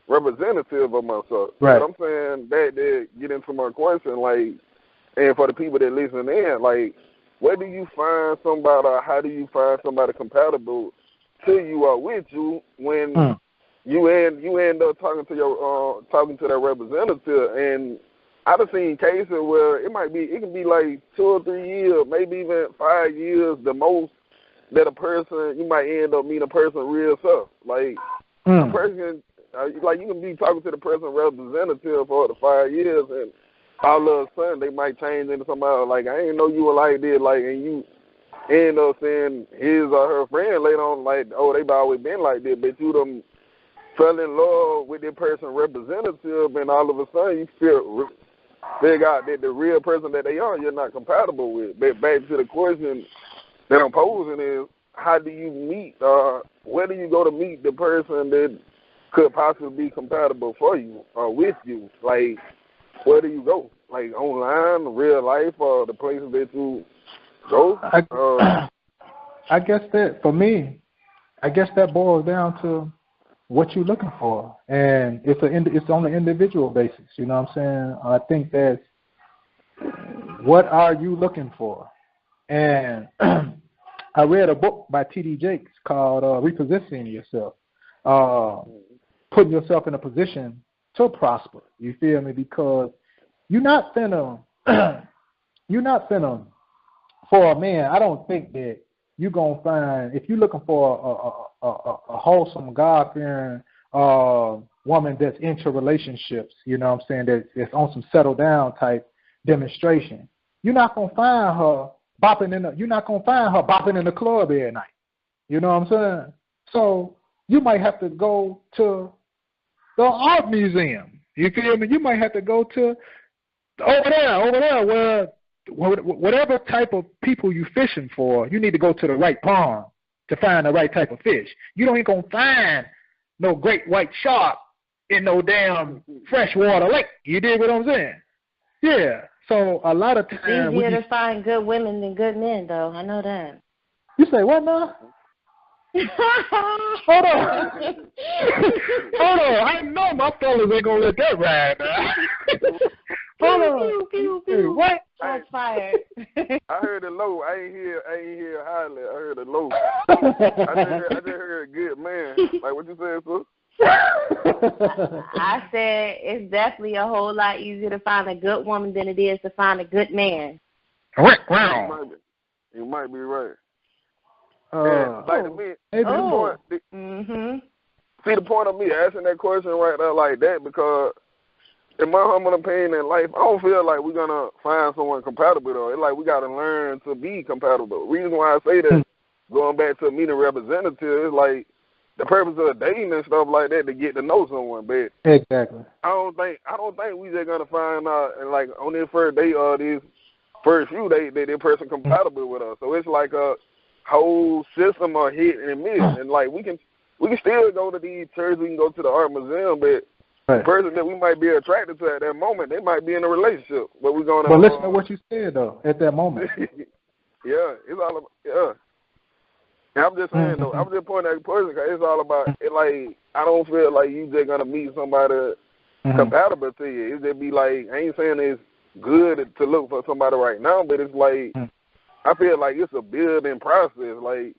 representative of myself. Right. But I'm saying that get into my question, like, and for the people that listen in, like, where do you find somebody, or how do you find somebody compatible to you or with you when you end up talking to that representative? And I've seen cases where it can be like 2 or 3 years, maybe even 5 years, the most, that a person, you might end up meeting a person real tough. Like a person, like you can be talking to the person representative for 5 years, and all of a sudden they might change into somebody like, I didn't know you were like this, like, and you end up saying his or her friend later on, like, oh, they've always been like this, but you done fell in love with that person representative, and all of a sudden you figure out that the real person that they are, you're not compatible with. But back to the question that I'm posing is, how do you meet, where do you go to meet the person that could possibly be compatible for you or with you? Like, where do you go? Like online, real life, or the places that you go? I guess that, for me, that boils down to what you're looking for, and it's on an individual basis. You know what I'm saying? I think that's what are you looking for, and I read a book by T.D. Jakes called Repositioning Yourself, putting yourself in a position to prosper. You feel me? Because you're not finna for a man. I don't think that you're gonna find, if you're looking for a wholesome, God-fearing woman that's into relationships, you know what I'm saying, that's on some settle down type demonstration, you're not gonna find her bopping in the club every night. You know what I'm saying? So you might have to go to the art museum. You feel me? You might have to go to over there where whatever type of people you fishing for, you need to go to the right pond to find the right type of fish. You ain't gonna find no great white shark in no damn freshwater lake. You dig what I'm saying? Yeah. So a lot of times it's easier to find good women than good men, though. I know that. You say what now? Hold on. I know my fellas ain't gonna let that ride now. Hold on. Pew. What? Shots fired. I heard the low. I ain't hear highly. I heard the low. I just heard a good man. Like what you said, sir? I said it's definitely a whole lot easier to find a good woman than it is to find a good man. Wow. You might be right. like to me, see the point of me asking that question right there like that, because in my humble opinion in life, I don't feel like we're gonna find someone compatible though. It's like we gotta learn to be compatible. Reason why I say that, going back to meeting representative, is like the purpose of dating and stuff like that to get to know someone. But exactly, I don't think we just gonna find out and like on this first date this first few days that person compatible with us. So it's like a whole system of hit and miss, and like we can still go to these churches, we can go to the art museum, but the person that we might be attracted to at that moment, they might be in a relationship. But we're gonna. But listen to what you said though at that moment. Yeah, it's all about And I'm just saying though, I'm just pointing at the person because it's all about it. Like I don't feel like you just gonna meet somebody compatible to you. It just be like I ain't saying it's good to look for somebody right now, but it's like I feel like it's a building process. Like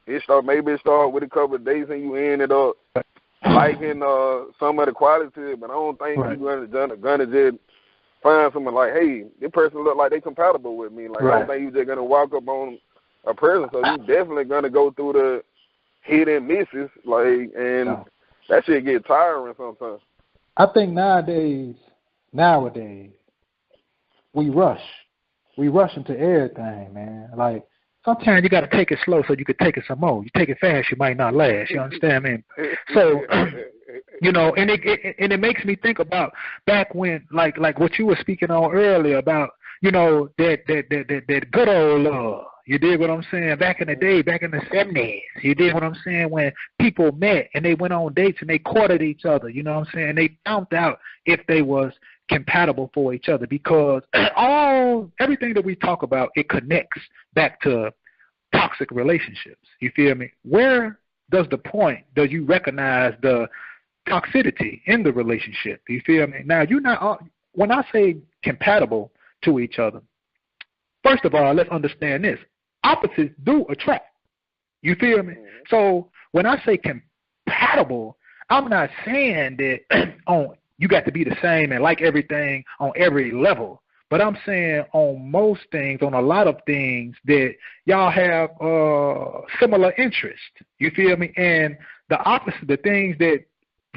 maybe it start with a couple of days and you ended up liking some of the quality, but I don't think you're gonna just find someone like, hey, this person look like they compatible with me. Like I don't think you're just gonna walk up on a person, so you definitely gonna go through the hit and misses, like, and that shit get tiring sometimes. I think nowadays we rush into everything, man. Like sometimes you got to take it slow so you could take it some more. You take it fast, you might not last. You understand me? So, you know, and it makes me think about back when, like what you were speaking on earlier about, you know, that good old love. You dig what I'm saying? Back in the day, back in the 70s, you dig what I'm saying? When people met and they went on dates and they courted each other, you know what I'm saying? They found out if they was compatible for each other, because everything that we talk about, it connects back to toxic relationships. You feel me? Where does you recognize the toxicity in the relationship? You feel me? Now, when I say compatible to each other, first of all, let's understand this. Opposites do attract. You feel me? So when I say compatible, I'm not saying that you got to be the same and like everything on every level. But I'm saying on most things, on a lot of things, that y'all have similar interests. You feel me? And the opposite, the things that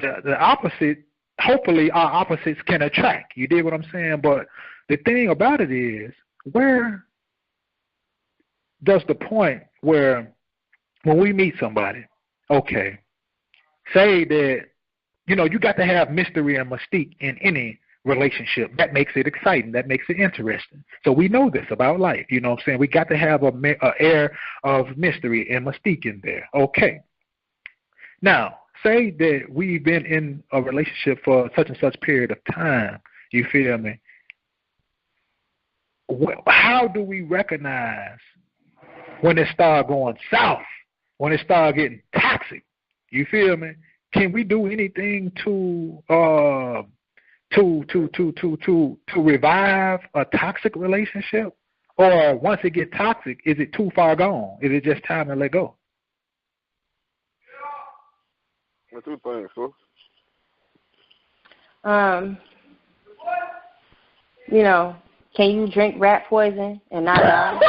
the opposite, hopefully our opposites can attract. You dig what I'm saying? But the thing about it is, where does the point where when we meet somebody, okay, say that, you know, you got to have mystery and mystique in any relationship. That makes it exciting. That makes it interesting. So we know this about life. You know what I'm saying? We got to have a air of mystery and mystique in there. Okay. Now, say that we've been in a relationship for such and such period of time. You feel me? How do we recognize when it start going south, when it start getting toxic? You feel me? Can we do anything to revive a toxic relationship? Or once it gets toxic, is it too far gone? Is it just time to let go? What you think, sis? You know, can you drink rat poison and not die?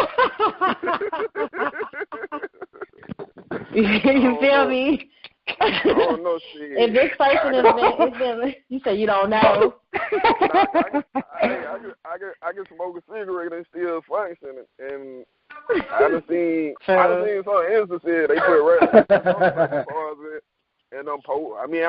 You feel me? Oh no, shit. If this person has been, you say you don't know. I can smoke a cigarette and still function, and I done seen some instances they put rat and I mean, I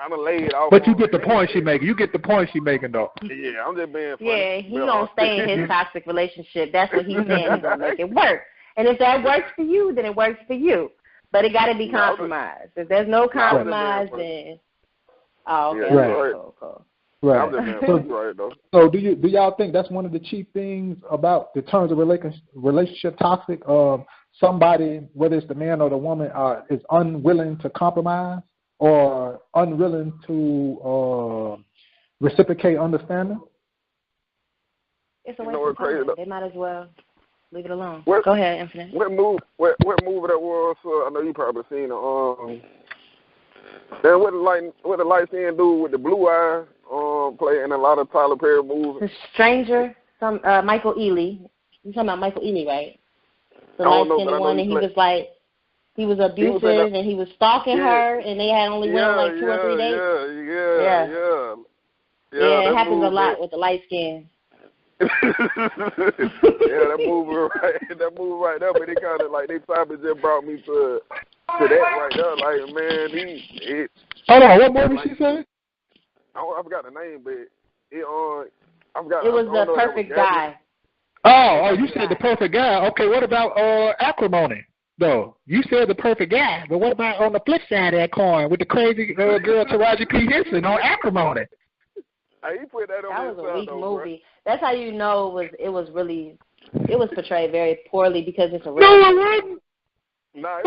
done laid off. But you get the point she making. You get the point she making, though. Yeah, I'm just being funny. Yeah, he gonna stay in his toxic relationship. That's what he's saying. He's gonna make it work. And if that works for you, then it works for you. But it got to be compromised. If there's no compromise, then okay, right. Cool. Right. I'm just being right though. So do y'all think that's one of the chief things about the terms of relationship toxic? Somebody, whether it's the man or the woman, is unwilling to compromise or unwilling to reciprocate understanding? It's a waste of time. They might as well leave it alone. Go ahead, Infinite. What movie that was? I know you probably seen it. Then what the light skinned dude with the blue eye play in a lot of Tyler Perry movies. The Stranger, Michael Ealy. You talking about Michael Ealy, right? The light skinned one, and he was like he was abusive and he was stalking her, and they had only went on like 2 or 3 dates. Yeah, it happens a lot with the light skin. That move right there, but it kind of like they probably just brought me to that right there. Like, man, hold on, what movie she said? I forgot the name, but it was The Perfect Guy. Oh, you said The Perfect Guy. Okay, what about Acrimony? Though you said The Perfect Guy, but what about on the flip side of that coin with the crazy girl Taraji P. Henson on Acrimony? He put that on. That was a weak movie. That's how you know it was portrayed very poorly because it's a real. No, it wasn't. Nah, it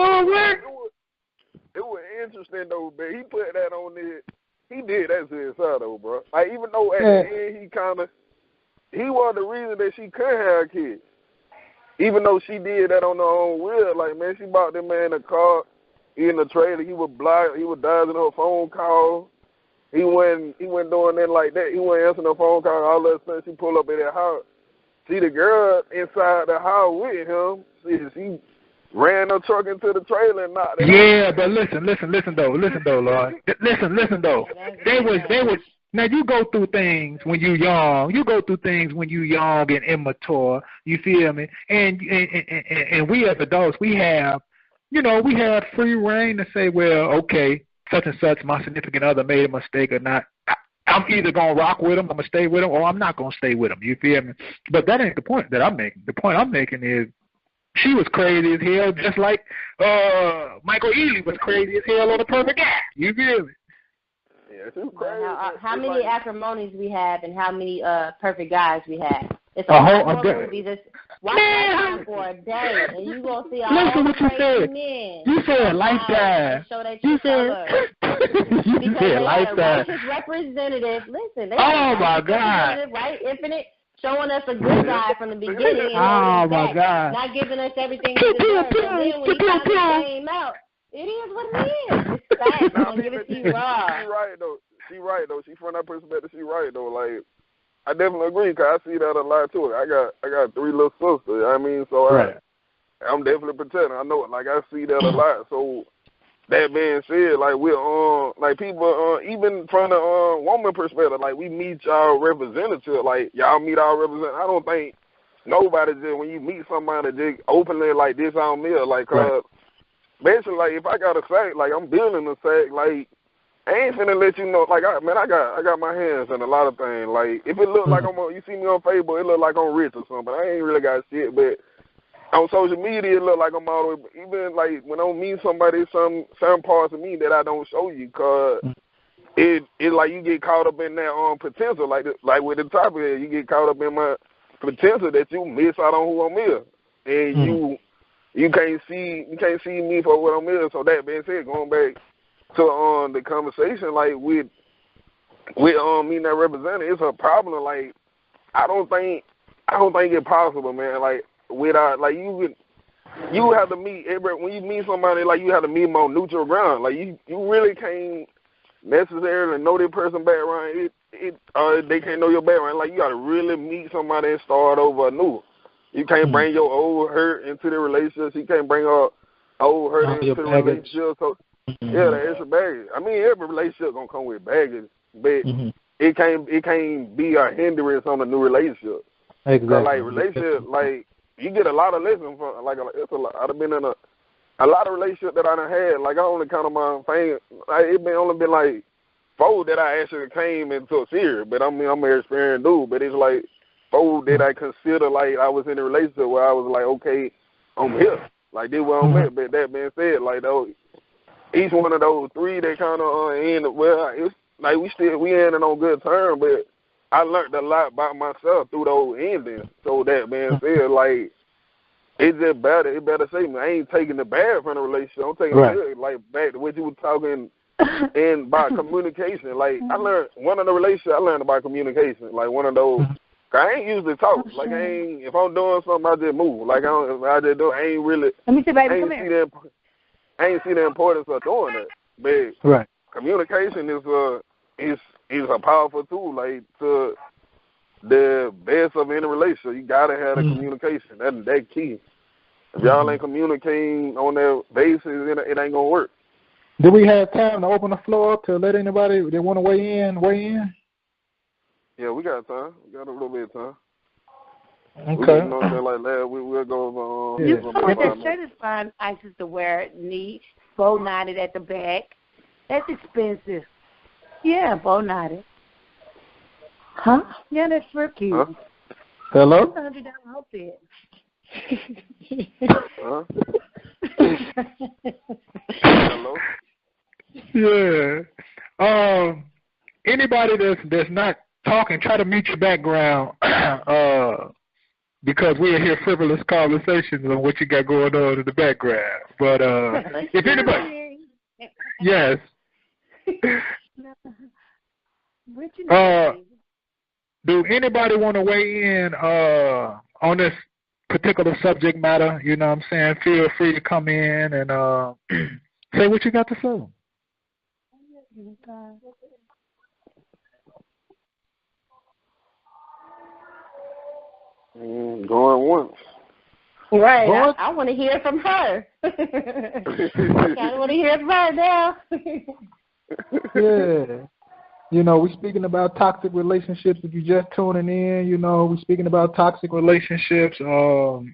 was interesting though, but he put that on there. He did that to himself though, bro. Like even though at the end he was the reason that she couldn't have kids. Even though she did that on her own will, like, man, she bought that man a car in the trailer. He was blind. He was dodging her phone call. He wasn't doing nothing like that. He wasn't answering her phone call. All of a sudden, she pulled up at that house. See the girl inside the house with him. She ran her truck into the trailer and knocked it. Yeah, but listen though, Lord. Listen though. They was. Now, you go through things when you young. You go through things when you young and immature. You feel me? And we as adults, we have free reign to say, well, okay, such and such, my significant other made a mistake or not. I'm either going to rock with them, I'm going to stay with them, or I'm not going to stay with them. You feel me? But that ain't the point that I'm making. The point I'm making is she was crazy as hell, just like Michael Ealy was crazy as hell on The Perfect Guy. You feel me? Yeah, she was crazy. How many acrimonies we have and how many perfect guys we have? It's a whole movie. Watch that for a day, and you gonna see all the crazy men. You said lifetime. You said lifetime. Righteous representative. Listen, they my God. Right, infinite, showing us a good guy from the beginning. And my God. Not giving us everything we deserve. And then when he finally came out, it is what it is. It's facts. I'm gonna give it to you raw. She right though. She from that perspective. She right though. Like, I definitely agree because I see that a lot too. I got 3 little sisters. I mean, so right. I'm definitely protecting. I know it. Like, I see that a lot. So that being said, like, we're like people even from the woman perspective, like, we meet y'all representative. Like, y'all meet our representative. I don't think nobody just when you meet somebody just openly like this on me, like, basically, like, if I got a sack, like, I'm building a sack, like, I ain't finna let you know, like, I got my hands in a lot of things. Like, if it look like you see me on Facebook, it look like I'm rich or something. I ain't really got shit, but on social media, it look like I'm all the way, even, like, when I meet somebody, some parts of me that I don't show you, because it like, you get caught up in that potential, like with the topic here, you get caught up in my potential that you miss out on who I'm is. And you can't see me for what I'm is. So that being said, going back to the conversation, like with me that representative, it's a problem. Like, I don't think it's possible, man. Like, without, like, you have to meet when you meet somebody, like, you have to meet them on neutral ground. Like, you really can't necessarily know their person background. They can't know your background. Like, you got to really meet somebody and start over anew. You can't bring your old hurt into the relationship. You can't bring your old hurt into the relationship. So, the extra baggage. I mean, every relationship gonna come with baggage, but it can't be a hindrance on a new relationship. Exactly. Like, relationship, like, you get a lot of lessons from. Like, it's a lot. I've been in a lot of relationships that I done had. Like, I only count on my fingers. Like, only been like 4 that I actually came into serious. But I mean, I'm an experienced dude. But it's like 4 that I consider like I was in a relationship where I was like, okay, I'm here. Like, this where I'm at. But that being said, like, though, each one of those 3 that kind of ended, well, it's like we ended on good terms, but I learned a lot about myself through those endings. So that being said, like, it's just better. It better say me. I ain't taking the bad from the relationship. I'm taking the good. Like, back to what you were talking and about communication. Like, I learned one of the relationships. I learned about communication. Like, one of those. I ain't usually talk. Like, if I'm doing something, I just move. Like, I ain't really. Let me see, baby. Come here. I ain't see the importance of doing that. But communication is a powerful tool, like, to the best of any relationship. You gotta have the communication. That's key. If y'all ain't communicating on that basis, it ain't going to work. Do we have time to open the floor up to let anybody that want to weigh in? Yeah, we got time. We got a little bit of time. Okay. You know what I'm saying? Like that, we'll go. You that shirt is fine. ISIS to wear it neat, bow knotted at the back. That's expensive. Yeah, bow knotted. Huh? Yeah, that's for cute. Huh? Hello? That's $100 outfit. Huh? Hello? Yeah. Anybody that's not talking, try to mute your background. Because we hear frivolous conversations on what you got going on in the background. But if anybody, yes. Do anybody want to weigh in on this particular subject matter? You know what I'm saying? Feel free to come in and say what you got to say. Going once. Right. I want to hear from her. I want to hear from her now. Yeah. You know, we're speaking about toxic relationships. If you're just tuning in, you know, we're speaking about toxic relationships. Do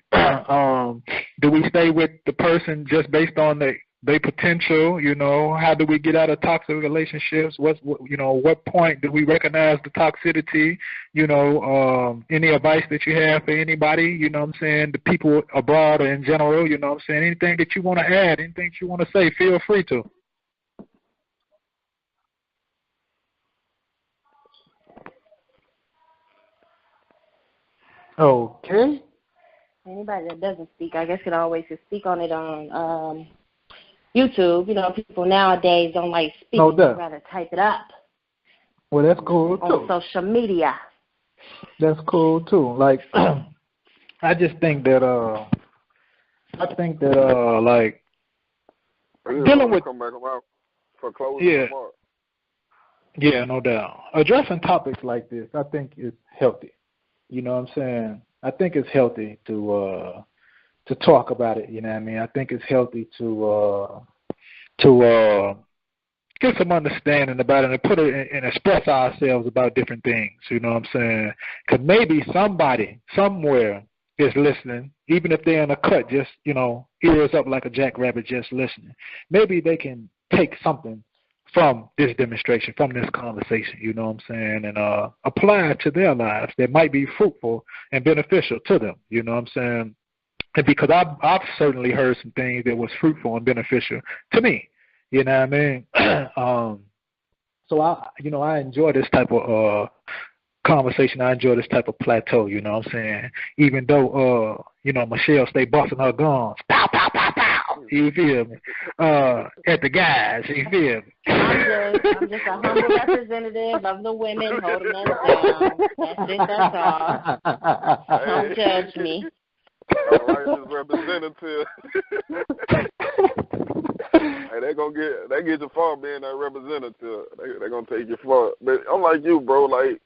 we stay with the person just based on their potential? You know, how do we get out of toxic relationships? What point do we recognize the toxicity? You know, any advice that you have for anybody? You know what I'm saying? The people abroad or in general, you know what I'm saying? Anything that you want to add, anything that you want to say, feel free to. Okay. Anybody that doesn't speak, I guess, can always just speak on it on YouTube. You know, people nowadays don't like speaking; No doubt. They'd rather type it up. Well, that's cool too. On social media. That's cool too. Like, I just think that like dealing with come back around for closing remarks. Yeah, no doubt. Addressing topics like this, I think, is healthy. You know what I'm saying? I think it's healthy to talk about it. You know what I mean? I think it's healthy to get some understanding about it and put it and express ourselves about different things. You know what I'm saying? Because maybe somebody somewhere is listening, even if they're in a cut, just, you know, ears up like a jackrabbit, just listening. Maybe they can take something from this demonstration, from this conversation, you know what I'm saying, and apply it to their lives that might be fruitful and beneficial to them, you know what I'm saying? And because I've certainly heard some things that was fruitful and beneficial to me, you know what I mean? So I enjoy this type of conversation. I enjoy this type of plateau, you know what I'm saying? Even though, Michelle stay busting her guns, pow, pow, pow, pow, you feel me? At the guys, you feel me? I'm just a humble representative of the women holding us down. That's it, that's all. Don't judge me. Righteous representative. Hey, they get you far being that representative. They gonna take you far. But I'm like you, bro. Like,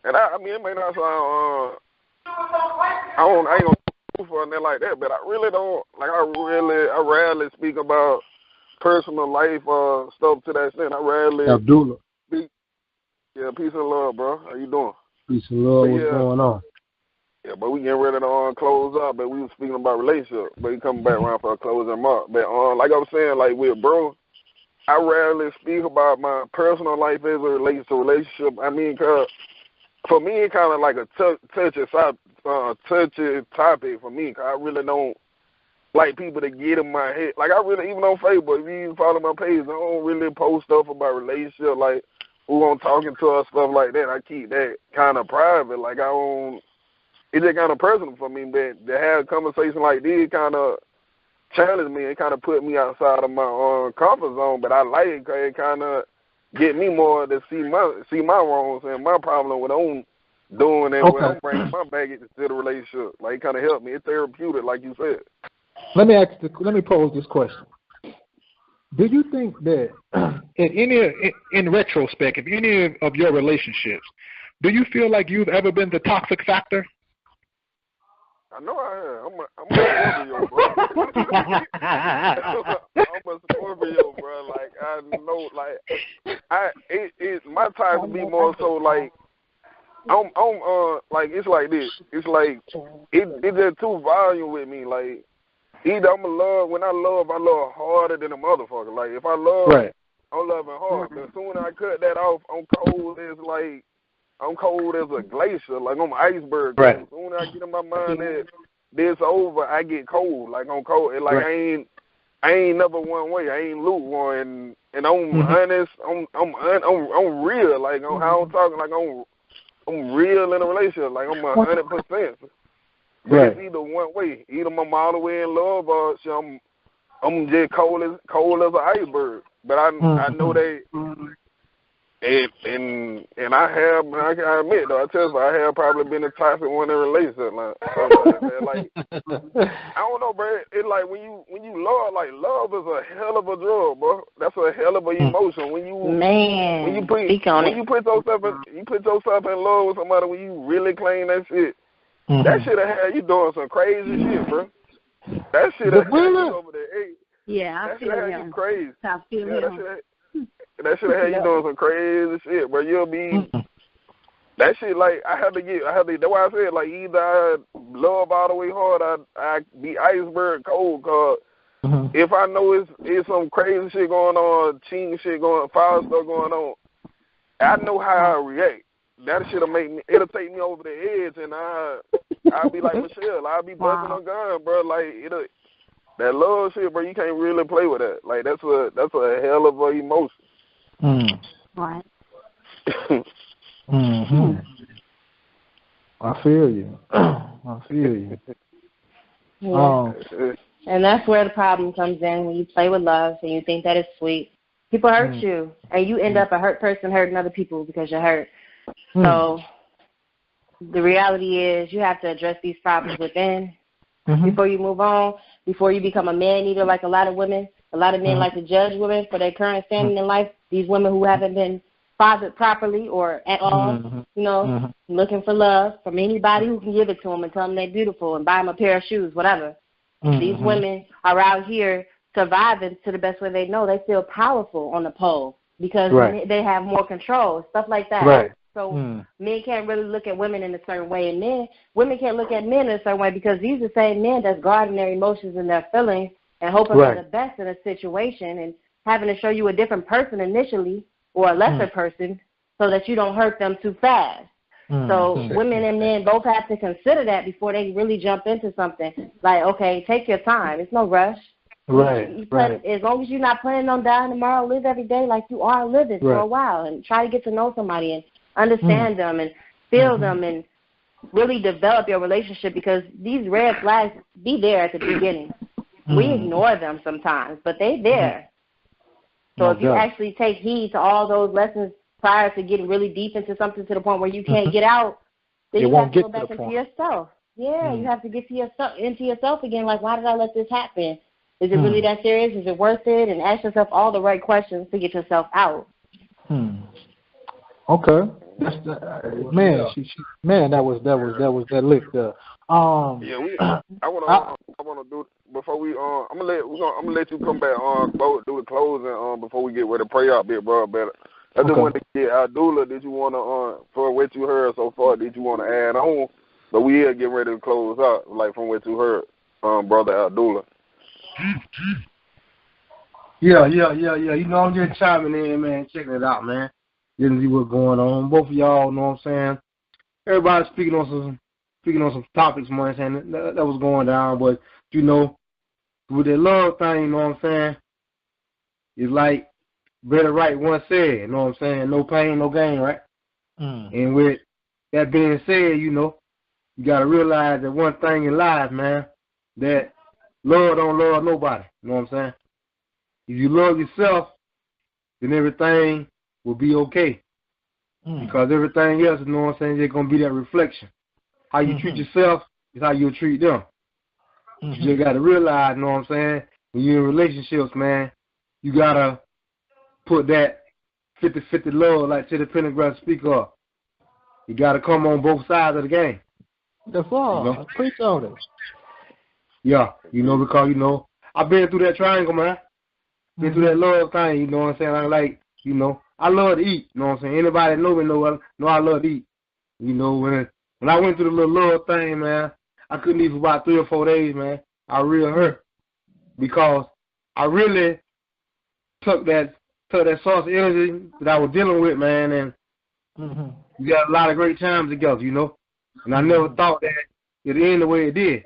and I mean, it may not sound. I ain't gonna do for nothing like that. But I really don't. Like, I rarely speak about personal life stuff to that extent. I rarely. Abdullah. Yeah, peace and love, bro. How you doing? Peace and love. What's going on? Yeah, but we getting ready to close up. But we was speaking about relationships. But he coming back around for a closing mark. But like I was saying, like with bro, I rarely speak about my personal life as it relates to relationship. I mean, cause for me, it's kind of like a touchy topic for me. Cause I really don't like people to get in my head. Like I really, even on Facebook, if you follow my page, I don't really post stuff about relationship, like who I'm talking to or stuff like that. I keep that kind of private. Like I don't. It's just kind of personal for me, but to have a conversation like this kind of challenged me. It kind of put me outside of my comfort zone, but I like it because it kind of get me more to see my wrongs and my problem with I'm doing and what I'm bringing my baggage to the relationship. Like, it kind of helped me. It's therapeutic, like you said. Let me pose this question. Do you think that in retrospect, of any of your relationships, do you feel like you've ever been the toxic factor? I know I am. I'm a Scorpio, bro. I'm a Scorpio, bro. Like I know, like my type would be more so like I'm like it's like this. It's like it's just too volume with me. Like either when I love harder than a motherfucker. Like if I love, right, I'm loving hard. But as soon as I cut that off, I'm cold as a glacier. Like I'm an iceberg. Right. As soon as I get in my mind that this over, I get cold. Like I'm cold. Like right. I ain't never one way. I ain't lukewarm, and I'm honest. I'm real. Like how I'm talking. Like I'm real in a relationship. Like I'm 100%. Right. It's either one way. Either I'm all the way in love, or I'm just cold as an iceberg. But I know they. And I admit though, I tell you, I have probably been the toxic one in a relationship. Like I don't know, bro. It's like when you love, like love is a hell of a drug, bro. That's a hell of an emotion. When you put yourself in love with somebody, when you really claim that shit, that shit'll have you doing some crazy shit, bro. That shit'll have you over there. Hey, yeah, that shit'll have you crazy. I feel him. That shit have you doing some crazy shit, bro. You'll be that shit. Like I have to. That's why I said like either I love all the way hard, I be iceberg cold. Cause if I know it's some crazy shit going on, cheating shit going, foul stuff going on, I know how I react. That shit'll it'll take me over the edge, and I'll be like Michelle. I'll be busting on gun, bro. Like that love shit, bro. You can't really play with that. Like that's a hell of a emotion. Right. I feel you. I feel you. Yeah. And that's where the problem comes in when you play with love and you think that it's sweet. People hurt you, and you end up a hurt person hurting other people because you're hurt. So the reality is you have to address these problems within before you move on, before you become a man-eater like a lot of women. A lot of men like to judge women for their current standing in life. These women who haven't been fathered properly or at all, looking for love from anybody who can give it to them and tell them they're beautiful and buy them a pair of shoes, whatever. These women are out here surviving to the best way they know. They feel powerful on the pole because they have more control, stuff like that. Right. So men can't really look at women in a certain way, and women can't look at men in a certain way because these are the same men that's guarding their emotions and their feelings and hoping for the best in a situation and having to show you a different person initially or a lesser person so that you don't hurt them too fast. So women and men both have to consider that before they really jump into something. Like, okay, take your time. It's no rush. Right. As long as you're not planning on dying tomorrow, live every day like you are living for a while and try to get to know somebody and understand them and feel them and really develop your relationship because these red flags be there at the beginning. We ignore them sometimes, but they're there. So if you actually take heed to all those lessons prior to getting really deep into something to the point where you can't get out, then you have to go back into yourself. Yeah, you have to get into yourself again, like, why did I let this happen? Is it really that serious? Is it worth it? And ask yourself all the right questions to get yourself out. Okay. That's man, that was that lick there. I wanna do before we I'm gonna let you come back do the closing before we get ready to pray out bit, bro. But I just wanted to get Abdullah. Did you wanna for what you heard so far? Did you wanna add on? But we are getting ready to close out, like from what you heard, brother Abdullah. Yeah. You know, I'm just chiming in, man, checking it out, man. Didn't see what's going on. Both of y'all know what I'm saying. Everybody's speaking on some topics, man, saying that was going down. But you know, with that love thing, you know what I'm saying? It's like Better Right once said, you know what I'm saying? No pain, no gain, right? And with that being said, you know, you gotta realize that one thing in life, man, that love don't love nobody. You know what I'm saying? If you love yourself, then everything will be okay. Because everything else, you know what I'm saying, is going to be that reflection. How you treat yourself is how you'll treat them. You just got to realize, you know what I'm saying, when you're in relationships, man, you got to put that 50-50 love like Teddy Pendergrass speak of. You got to come on both sides of the game. That's all. You know? Preach on it. Yeah, because I've been through that triangle, man. Been through that love thing, you know what I'm saying? I love to eat, you know what I'm saying? Anybody that know me know I love to eat. You know, when I went through the little love thing, man, I couldn't eat for about 3 or 4 days, man. I real hurt because I really took that source of energy that I was dealing with, man, and we got a lot of great times together, you know. And I never thought that it'd end the way it did.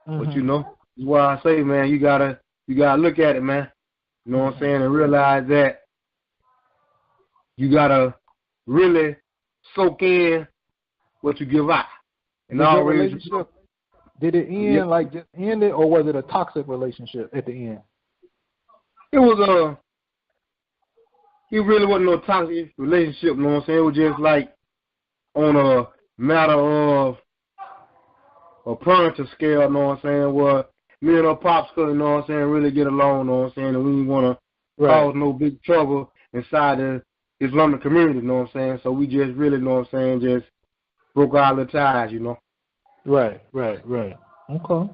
But that's why I say, man, you gotta look at it, man. You know what I'm saying, and realize that you gotta really soak in what you give out. And always, relationship, did it end like just ended, or was it a toxic relationship at the end? It really wasn't no toxic relationship, you know what I'm saying? It was just like on a matter of a parental scale, you know what I'm saying, where me and her pops could, you know what I'm saying, really get along, you know what I'm saying, and we didn't want to cause no big trouble inside the Islamic community, you know what I'm saying, so we just really, you know what I'm saying, just broke our little ties, you know. Right. Okay.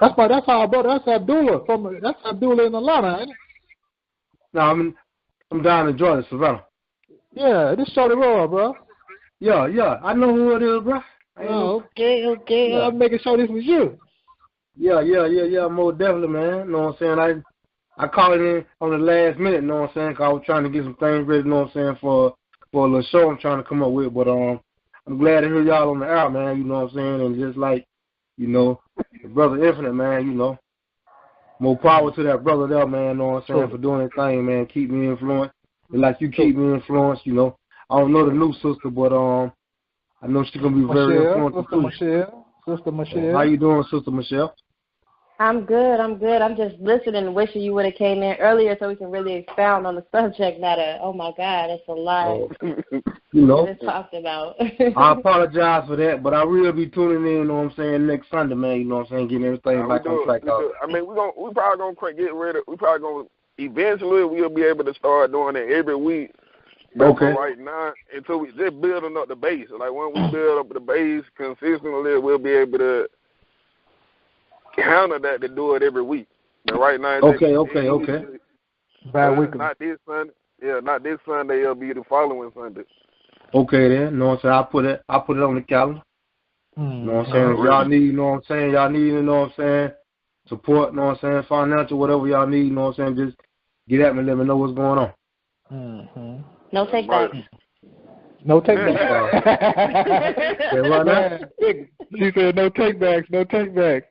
That's our brother. That's Abdullah in Atlanta, ain't it? No, I'm down in Georgia, Savannah. Yeah, this Shorty Roy, bro. Yeah, I know who it is, bro. Okay. Yeah. I'm making sure this was you. Yeah, most definitely, man. You know what I'm saying? I called in on the last minute, you know what I'm saying, because I was trying to get some things ready, you know what I'm saying, for a little show I'm trying to come up with. But I'm glad to hear y'all on the air, man, you know what I'm saying, and just like, the brother Infinite, man, more power to that brother there, man, you know what I'm saying, for doing that thing, man, keep me influenced. And like you keep me influenced, I don't know the new sister, but I know she's going to be very influential. Sister Michelle. How you doing, Sister Michelle? I'm good. I'm just listening and wishing you would have came in earlier so we can really expound on the subject matter. Oh, my God, it's a lot to talk about. I apologize for that, but I will be tuning in, you know what I'm saying, next Sunday, man, you know what I'm saying, getting everything back on track. I mean, we probably going to get rid of, eventually we'll be able to start doing it every week. But for right now, until we just building up the base. Like when we build up the base consistently, we'll be able to counter that to do it every week. But right now, okay. Bi-weekly. Not this Sunday. Yeah, not this Sunday. It'll be the following Sunday. Okay, then. You know what I'm saying? I'll put it on the calendar. You know what I'm saying? If y'all need, you know what I'm saying? You know what I'm saying? Support, you know what I'm saying? Financial, whatever y'all need, you know what I'm saying? Just get at me and let me know what's going on. No takebacks. No takebacks. She said no takebacks.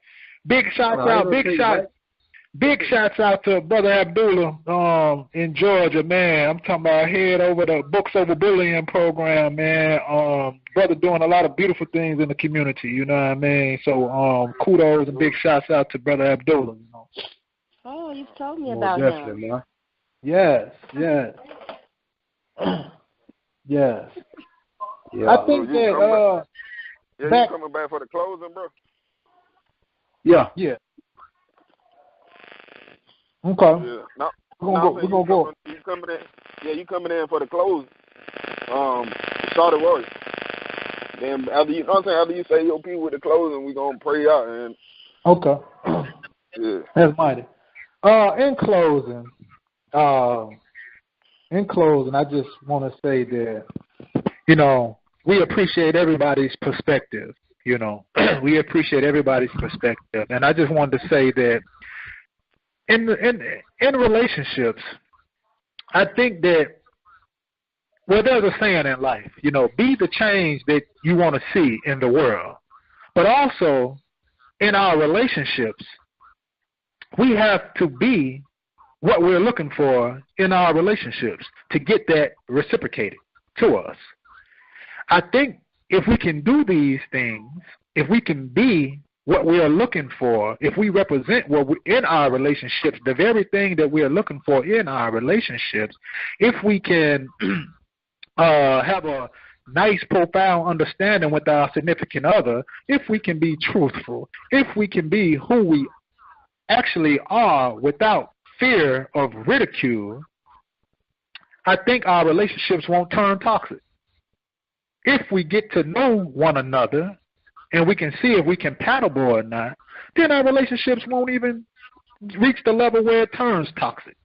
Big shouts out to Brother Abdullah in Georgia, man. I'm talking about head over the Books Over Bullying program, man. Brother doing a lot of beautiful things in the community, you know what I mean? So kudos and big shouts out to Brother Abdullah, you know. Oh, you've told me about him. Man. Yes. Yeah, I think that you coming back for the closing, bro? Yeah. Okay. Yeah. No, we're gonna go. You coming in? Yeah, you coming in for the close. Shorty Roy. Then after you say your P with the closing, we gonna pray out and. Okay. Yeah. That's mighty. In closing, I just want to say that, we appreciate everybody's perspective, We appreciate everybody's perspective. And I just wanted to say that in relationships, I think that, there's a saying in life, be the change that you want to see in the world. But also, in our relationships, we have to be what we're looking for in our relationships to get that reciprocated to us. I think if we can do these things, if we can be what we are looking for, if we represent what we in our relationships, the very thing that we are looking for in our relationships, if we can have a nice, profound understanding with our significant other, if we can be truthful, if we can be who we actually are without fear of ridicule, I think our relationships won't turn toxic. if we get to know one another and we can see if we compatible or not, then our relationships won't even reach the level where it turns toxic.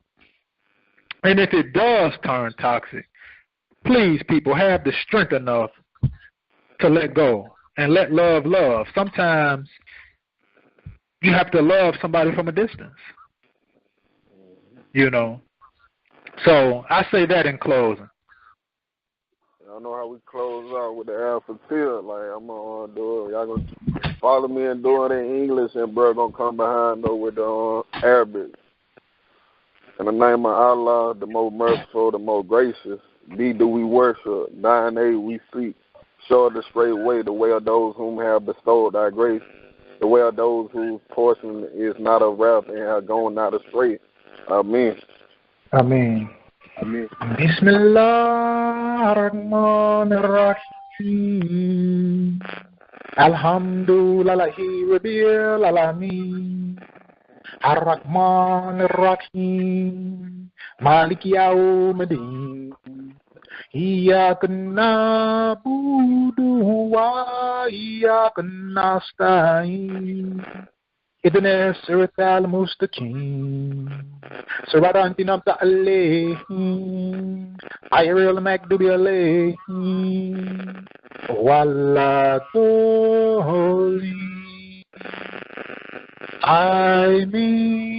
And if it does turn toxic, please, people, have the strength enough to let go and let love love. Sometimes you have to love somebody from a distance, you know. So I say that in closing. I know how we close out with the alpha tier. Like, I'm going to do it. Y'all going to follow me and do it in English, and bro going to come behind though with the Arabic. In the name of Allah, the most merciful, the most gracious, thee do we worship, thine aid we seek. Show the straight way, the way of those whom have bestowed thy grace, the way of those whose portion is not of wrath and have gone not astray. Amen. Amen. Amen. Bismillah ar-Rahman ar-Rahim. Alhamdulillahi Rabbil Alameen. Ar-Rahman ar-Rahim. Maliki Yawmiddin. Iyyaka na'budu wa iyyaka nasta'in. Ihdina as-siratal mustaqim. Siratal an'amta alayhim. Ghayril maghdubi alayhim waladdallin. Amen.